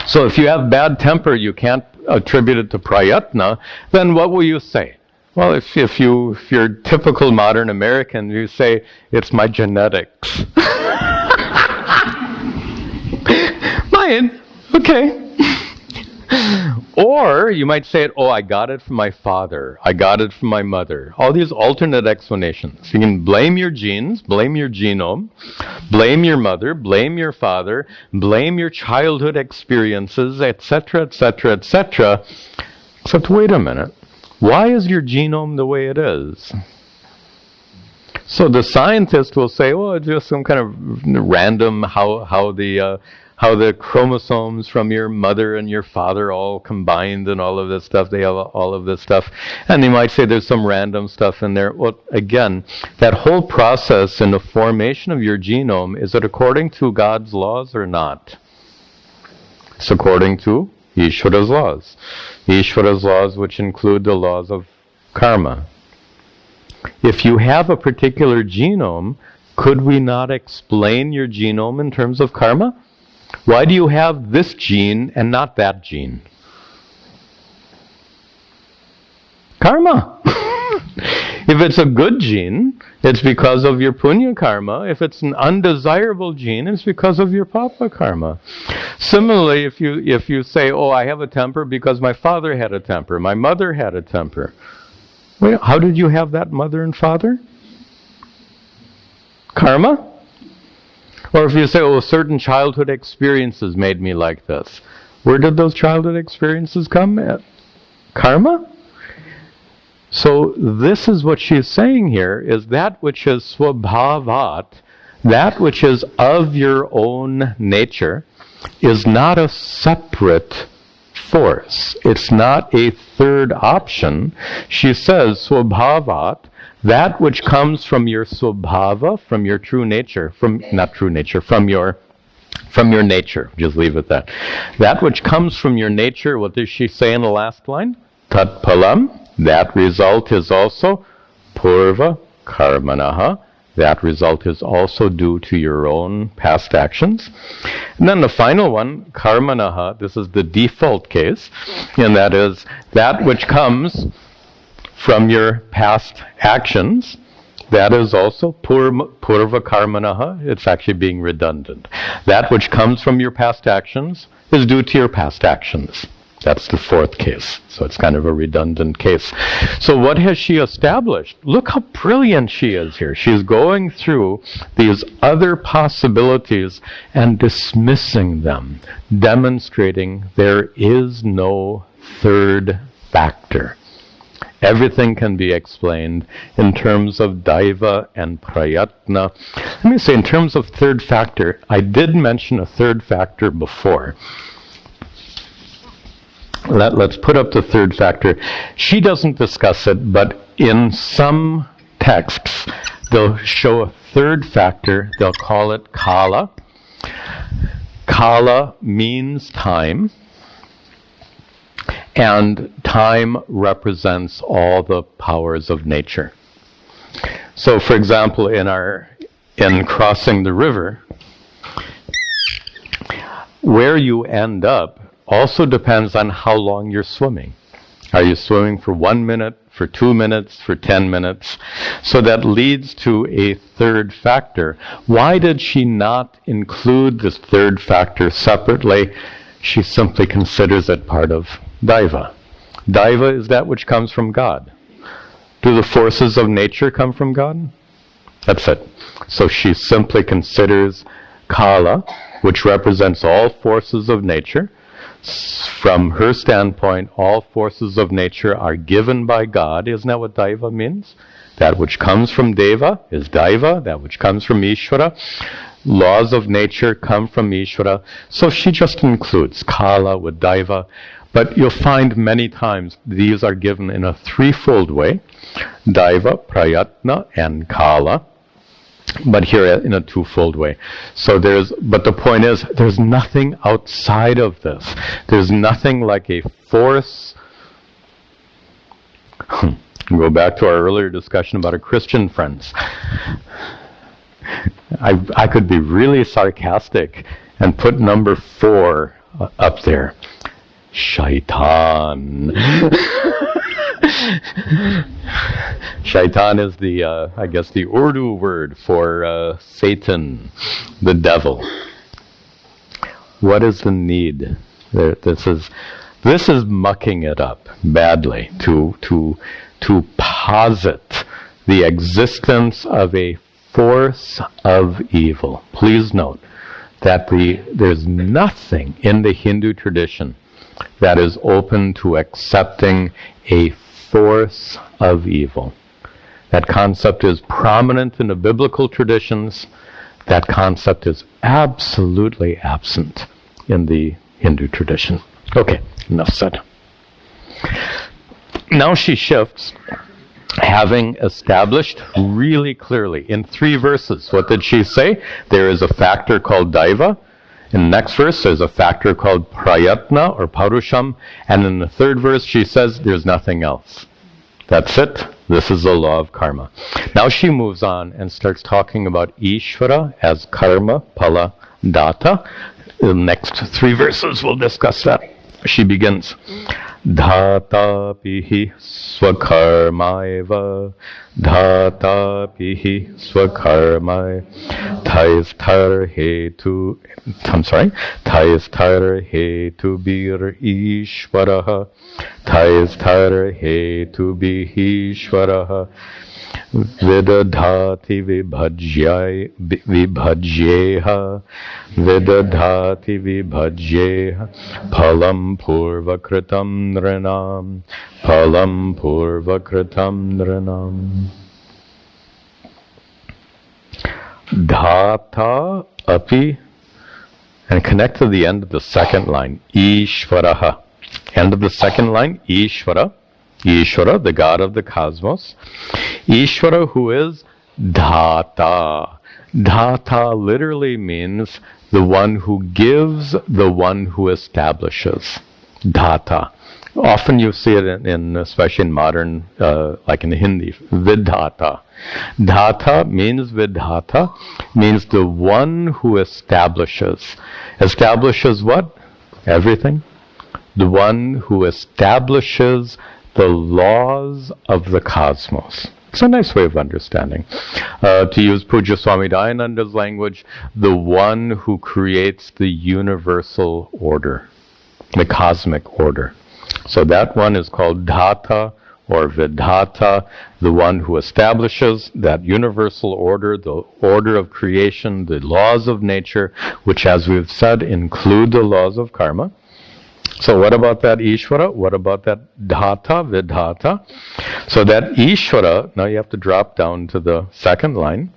So if you have bad temper, you can't attribute it to prayatna, then what will you say? Well, if you're typical modern American, you say, it's my genetics. Mine? Okay. Or you might say, I got it from my father. I got it from my mother. All these alternate explanations. You can blame your genes, blame your genome, blame your mother, blame your father, blame your childhood experiences, etc., etc., etc. Except, wait a minute. Why is your genome the way it is? So the scientist will say, it's just some kind of random how the chromosomes from your mother and your father all combined and all of this stuff, they have all of this stuff. And they might say there's some random stuff in there. Well, again, that whole process in the formation of your genome, is it according to God's laws or not? It's according to Ishvara's laws. Ishvara's laws, which include the laws of karma. If you have a particular genome, could we not explain your genome in terms of karma? Why do you have this gene and not that gene? Karma. If it's a good gene, it's because of your punya karma. If it's an undesirable gene, it's because of your papa karma. Similarly, if you say, I have a temper because my father had a temper, my mother had a temper. Wait, how did you have that mother and father? Karma? Or if you say, certain childhood experiences made me like this. Where did those childhood experiences come at? Karma? So this is what she's saying here, is that which is swabhavat, that which is of your own nature, is not a separate force. It's not a third option. She says, swabhavat, that which comes from your swabhava, from your true nature, from your nature. Just leave it at that. That which comes from your nature, what does she say in the last line? Tat palam, that result is also purva karmanaha. That result is also due to your own past actions. And then the final one, karmanaha, this is the default case, and that is that which comes from your past actions. That is also purva karmanaha. It's actually being redundant. That which comes from your past actions is due to your past actions. That's the fourth case. So it's kind of a redundant case. So what has she established? Look how brilliant she is here. She's going through these other possibilities and dismissing them, demonstrating there is no third factor. Everything can be explained in terms of daiva and prayatna. Let me say, in terms of third factor, I did mention a third factor before. Let's put up the third factor. She doesn't discuss it, but in some texts, they'll show a third factor. They'll call it kala. Kala means time. And time represents all the powers of nature. So, for example, in crossing the river, where you end up also depends on how long you're swimming. Are you swimming for 1 minute, for 2 minutes, for 10 minutes? So that leads to a third factor. Why did she not include this third factor separately? She simply considers it part of daiva. Daiva is that which comes from God. Do the forces of nature come from God? That's it. So she simply considers Kala, which represents all forces of nature. From her standpoint, all forces of nature are given by God. Isn't that what Daiva means? That which comes from Deva is Daiva. That which comes from Ishvara. Laws of nature come from Ishvara. So she just includes Kala with Daiva. But you'll find many times these are given in a threefold way. Daiva, Prayatna, and Kala. But here in a twofold way. So but the point is, there's nothing outside of this. There's nothing like a force. Go back to our earlier discussion about our Christian friends. I could be really sarcastic and put number 4 up there. Shaitan. Shaitan is I guess the Urdu word for Satan, the devil. What is the need? This is mucking it up badly to posit the existence of a force of evil. Please note that there's nothing in the Hindu tradition that is open to accepting a force of evil. That concept is prominent in the biblical traditions. That concept is absolutely absent in the Hindu tradition. Okay, enough said. Now she shifts, having established really clearly in 3 verses. What did she say? There is a factor called Daiva. In the next verse, there's a factor called Prayatna or Parusham. And in the 3rd verse, she says there's nothing else. That's it. This is the law of karma. Now she moves on and starts talking about Ishvara as karma, pala, data. The next 3 verses will discuss that. She begins, Dhata pihi swakarmaiva, Dhata pihi swakarmai, Taisthar hetu bir Ishvaraha, Taisthar hetu bihishvaraha, Vidadhati vibhajyeha, Vidadhati vibhajyeha, Palam purvakritam nrinam, Palam purvakritam nrinam. Dhata api, and connect to the end of the 2nd line, Ishvaraha. End of the 2nd line, Ishvara. Ishvara, the God of the cosmos. Ishvara, who is Dhata. Dhata literally means the one who gives, the one who establishes. Dhata. Often you see it in especially in modern, like in Hindi, Vidhata. Dhata means Vidhata, means the one who establishes. Establishes what? Everything. The one who establishes the laws of the cosmos. It's a nice way of understanding. To use Puja Swami Dayananda's language, the one who creates the universal order, the cosmic order. So that one is called Dhata or Vidhata, the one who establishes that universal order, the order of creation, the laws of nature, which, as we've said, include the laws of karma. So what about that Ishvara? What about that Dhata, Vidhata? So that Ishvara, now you have to drop down to the 2nd line.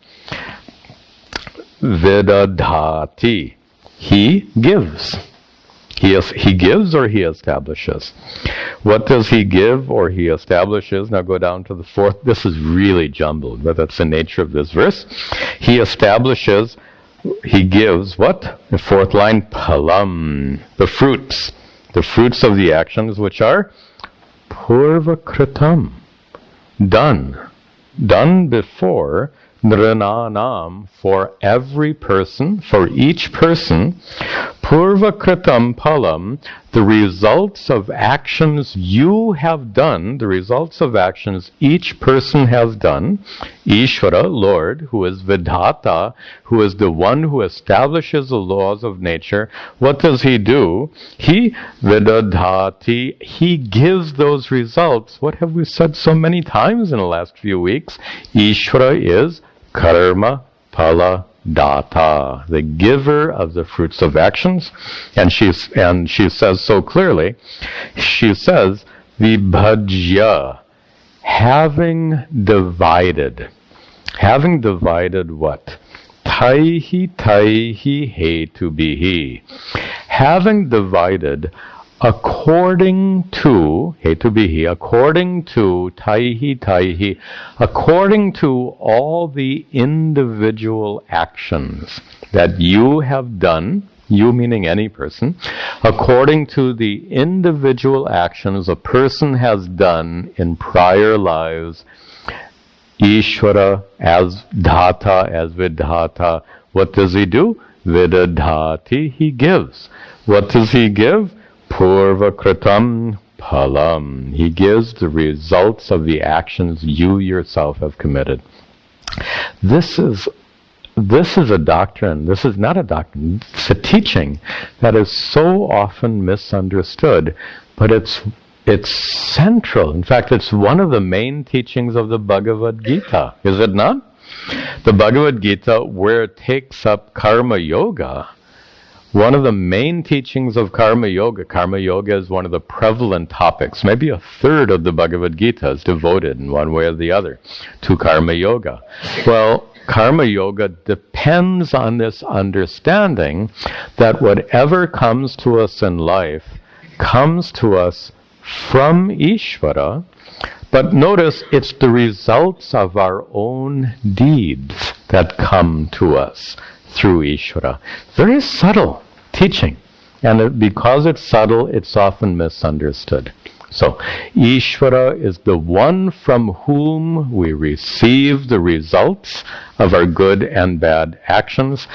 Vidadhati. He gives. He gives or he establishes. What does he give or he establishes? Now go down to the 4th. This is really jumbled, but that's the nature of this verse. He establishes, he gives what? The 4th line, palam. The fruits. The fruits of the actions, which are purvakritam, done before nrinanam, for every person, for each person, Purvakritam palam, the results of actions you have done, the results of actions each person has done. Ishvara, Lord, who is Vidhata, who is the one who establishes the laws of nature, what does he do? He vidadhati, he gives those results. What have we said so many times in the last few weeks? Ishvara is karma pala data, the giver of the fruits of actions. And she says so clearly, she says, vibhajya, having divided what? Taihi hetubihi, having divided according to taihi, according to all the individual actions that you have done, you meaning any person, according to the individual actions a person has done in prior lives, Ishvara as dhata, as vidhata, what does he do? Vidadhati, he gives. What does he give? Purvakritam palam. He gives the results of the actions you yourself have committed. This is a doctrine. This is not a doctrine. It's a teaching that is so often misunderstood, but it's central. In fact, it's one of the main teachings of the Bhagavad Gita, is it not? The Bhagavad Gita, where it takes up karma yoga, one of the main teachings of karma yoga is one of the prevalent topics. Maybe a third of the Bhagavad Gita is devoted in one way or the other to karma yoga. Well, karma yoga depends on this understanding that whatever comes to us in life comes to us from Ishvara, but notice it's the results of our own deeds that come to us through Ishvara. Very subtle teaching. And because it's subtle, it's often misunderstood. So, Ishvara is the one from whom we receive the results of our good and bad actions.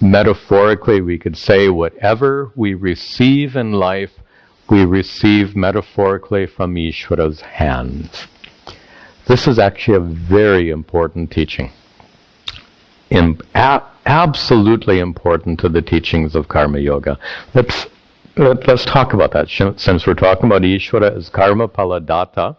Metaphorically, we could say whatever we receive in life, we receive metaphorically from Ishvara's hands. This is actually a very important teaching. Absolutely important to the teachings of karma yoga. Let's talk about that. Since we're talking about Ishvara as karma paladata,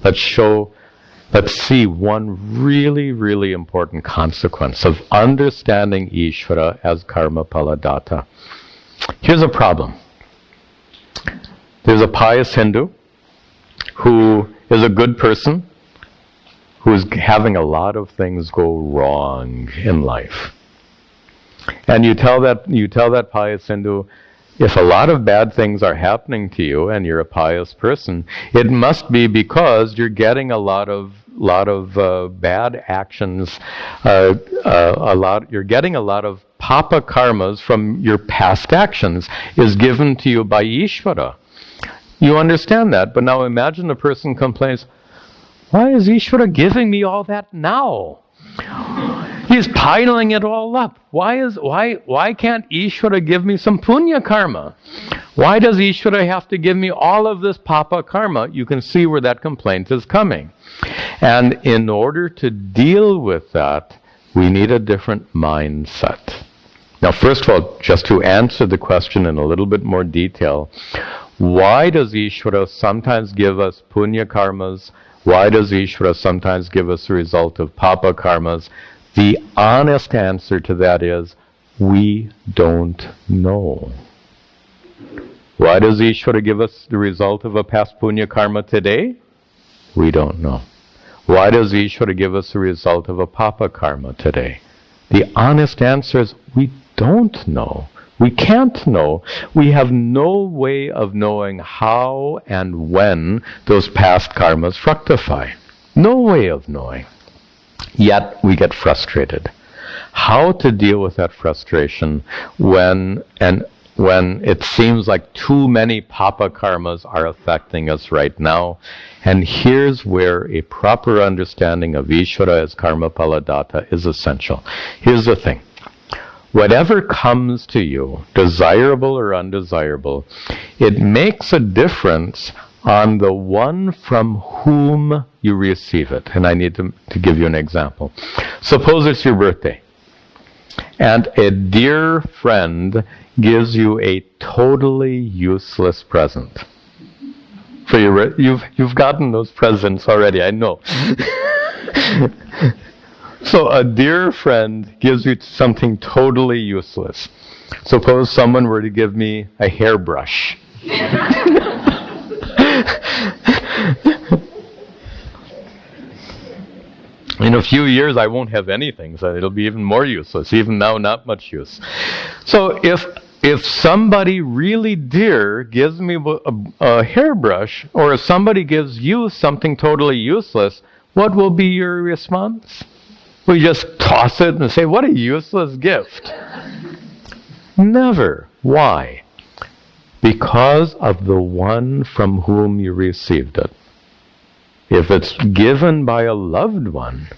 let's see one really, really important consequence of understanding Ishvara as karma paladata. Here's a problem. There's a pious Hindu who is a good person, who is having a lot of things go wrong in life. And you tell that pious Hindu, if a lot of bad things are happening to you and you're a pious person, it must be because you're getting a lot of bad actions, you're getting a lot of papa karmas from your past actions is given to you by Ishvara. You understand that, but now imagine a person complains, why is Ishvara giving me all that now? He's piling it all up. Why can't Ishvara give me some punya karma? Why does Ishvara have to give me all of this papa karma? You can see where that complaint is coming. And in order to deal with that, we need a different mindset. Now, first of all, just to answer the question in a little bit more detail, why does Ishvara sometimes give us punya karmas? Why does Ishvara sometimes give us the result of papa karmas? The honest answer to that is, we don't know. Why does Ishvara give us the result of a past punya karma today? We don't know. Why does Ishvara give us the result of a papa karma today? The honest answer is, we don't know. We can't know. We have no way of knowing how and when those past karmas fructify. No way of knowing. Yet we get frustrated. How to deal with that frustration when it seems like too many papa karmas are affecting us right now? And here's where a proper understanding of Ishvara as karma paladata is essential. Here's the thing. whatever comes to you, desirable or undesirable, it makes a difference on the one from whom you receive it. And I need to give you an example. Suppose it's your birthday, and a dear friend gives you a totally useless present. For you've gotten those presents already, I know. So a dear friend gives you something totally useless. Suppose someone were to give me a hairbrush. In a few years, I won't have anything, so it'll be even more useless. Even now, not much use. So if somebody really dear gives me a hairbrush, or if somebody gives you something totally useless, what will be your response? Will you just toss it and say, what a useless gift? Never. Why? Because of the one from whom you received it. If it's given by a loved one,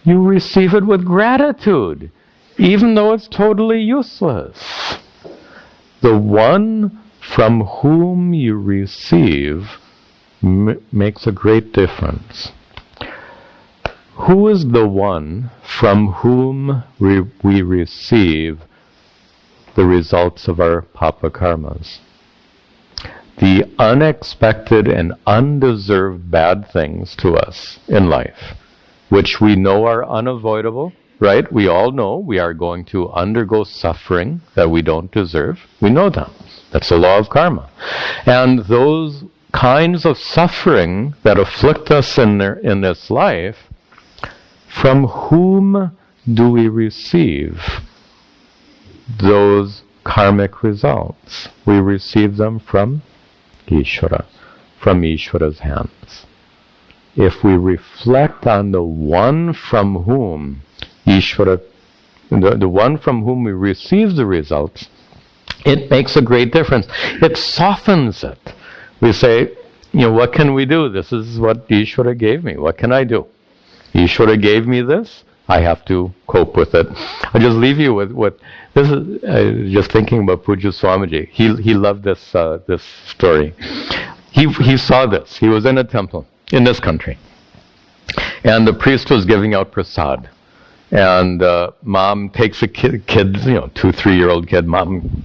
you receive it with gratitude, even though it's totally useless. The one from whom you receive makes a great difference. Who is the one from whom we receive the results of our papa karmas? The unexpected and undeserved bad things to us in life, which we know are unavoidable, right? We all know we are going to undergo suffering that we don't deserve. We know that. That's the law of karma. And those kinds of suffering that afflict us in this life, from whom do we receive those karmic results? We receive them from Ishvara, from Ishvara's hands. If we reflect on the one from whom Ishvara, the one from whom we receive the results, it makes a great difference. It softens it. We say, what can we do? This is what Ishvara gave me. What can I do? Ishvara gave me this. I have to cope with it. I'll just leave you with what this is. Just thinking about Puja Swamiji. He loved this story. He saw this. He was in a temple in this country, and the priest was giving out prasad. And mom takes a kid, 2-3-year-old kid. Mom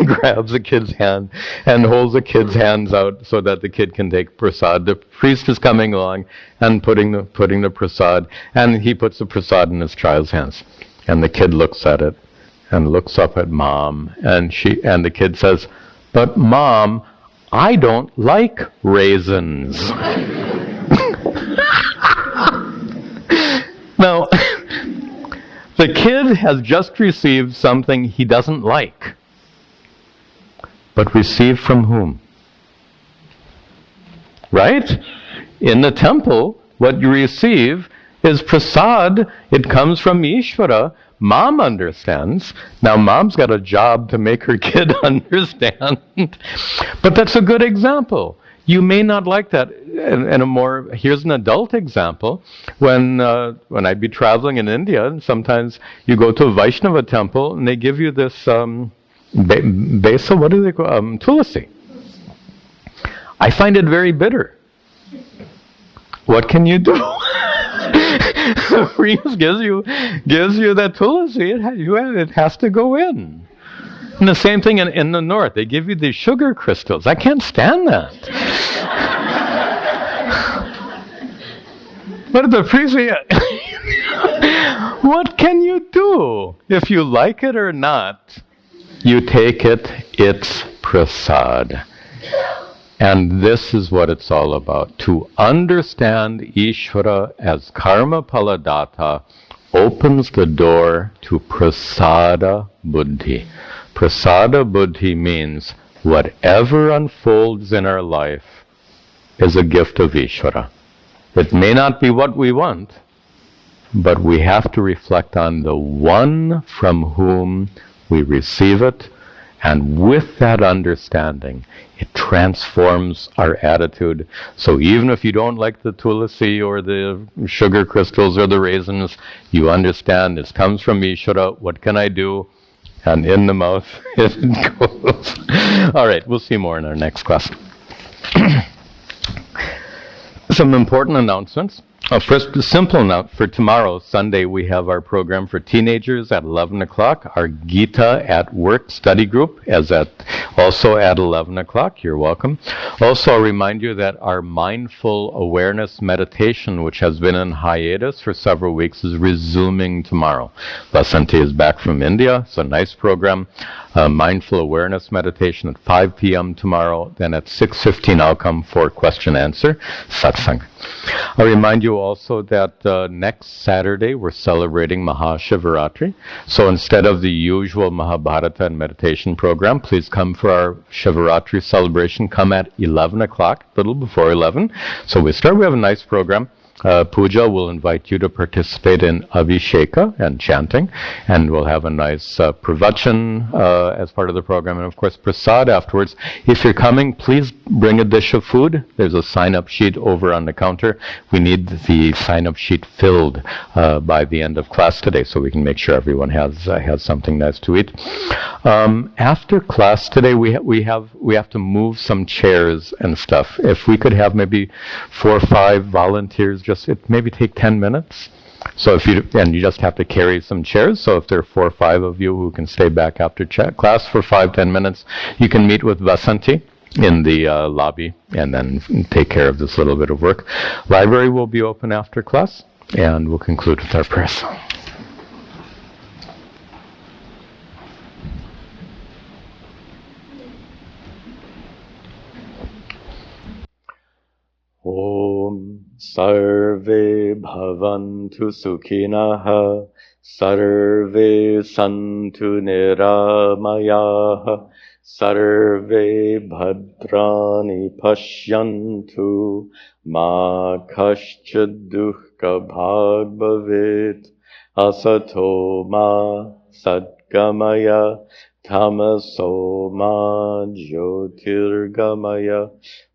grabs the kid's hand and holds the kid's hands out so that the kid can take prasad. The priest is coming along and putting the prasad, and he puts the prasad in his child's hands. And the kid looks at it and looks up at mom, and the kid says, "But mom, I don't like raisins." Now, the kid has just received something he doesn't like. But received from whom? Right? In the temple, what you receive is prasad. It comes from Ishvara. Mom understands. Now mom's got a job to make her kid understand. But that's a good example. You may not like that. And here's an adult example. When I'd be traveling in India, and sometimes you go to a Vaishnava temple and they give you this besa, what do they call tulasi. I find it very bitter. What can you do? The priest gives you that tulasi. It has to go in. And the same thing in the north. They give you these sugar crystals. I can't stand that. But the priest, what can you do? If you like it or not, you take it. It's prasad. And this is what it's all about. To understand Ishvara as karma paladata opens the door to prasada buddhi. Prasada buddhi means whatever unfolds in our life is a gift of Ishvara. It may not be what we want, but we have to reflect on the one from whom we receive it, And with that understanding, it transforms our attitude. So even if you don't like the tulasi or the sugar crystals or the raisins, you understand this comes from Ishvara. What can I do? And in the mouth it goes. All right, we'll see more in our next class. Some important announcements. First, a simple note. For tomorrow, Sunday, we have our program for teenagers at 11 o'clock. Our Gita at Work study group is also at 11 o'clock. You're welcome. Also, I'll remind you that our mindful awareness meditation, which has been in hiatus for several weeks, is resuming tomorrow. Vasanti is back from India. It's a nice program. Mindful awareness meditation at 5 p.m. tomorrow. Then at 6:15, I'll come for question answer, satsang. I'll remind you also that next Saturday we're celebrating Mahashivaratri. So instead of the usual Mahabharata and meditation program, please come for our Shivaratri celebration. Come at 11 o'clock, a little before 11. So we have a nice program. Puja will invite you to participate in Vishaka and chanting, and we'll have a nice pravachan as part of the program, and of course prasad afterwards. If you're coming, please bring a dish of food. There's a sign-up sheet over on the counter. We need the sign-up sheet filled by the end of class today, so we can make sure everyone has something nice to eat. After class today, we have to move some chairs and stuff. If we could have maybe 4 or 5 volunteers, it maybe take 10 minutes. So you just have to carry some chairs. So if there are 4 or 5 of you who can stay back after class for 5-10 minutes, you can meet with Vasanti in the lobby and then take care of this little bit of work. Library will be open after class, and we'll conclude with our prayers. Om Sarve Bhavantu Sukhinaha Sarve Santu Niramayaha Sarve Bhadrani Pashyantu Ma Kaschid Dukkha Bhag Bhavet Asato Ma Sadgamaya Tamaso Ma Jyotirgamaya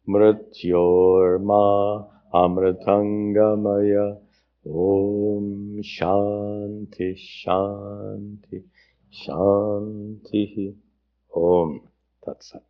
Mrityorma Amritangamaya. Om Shanti Shanti Shanti. Om Tat Sat.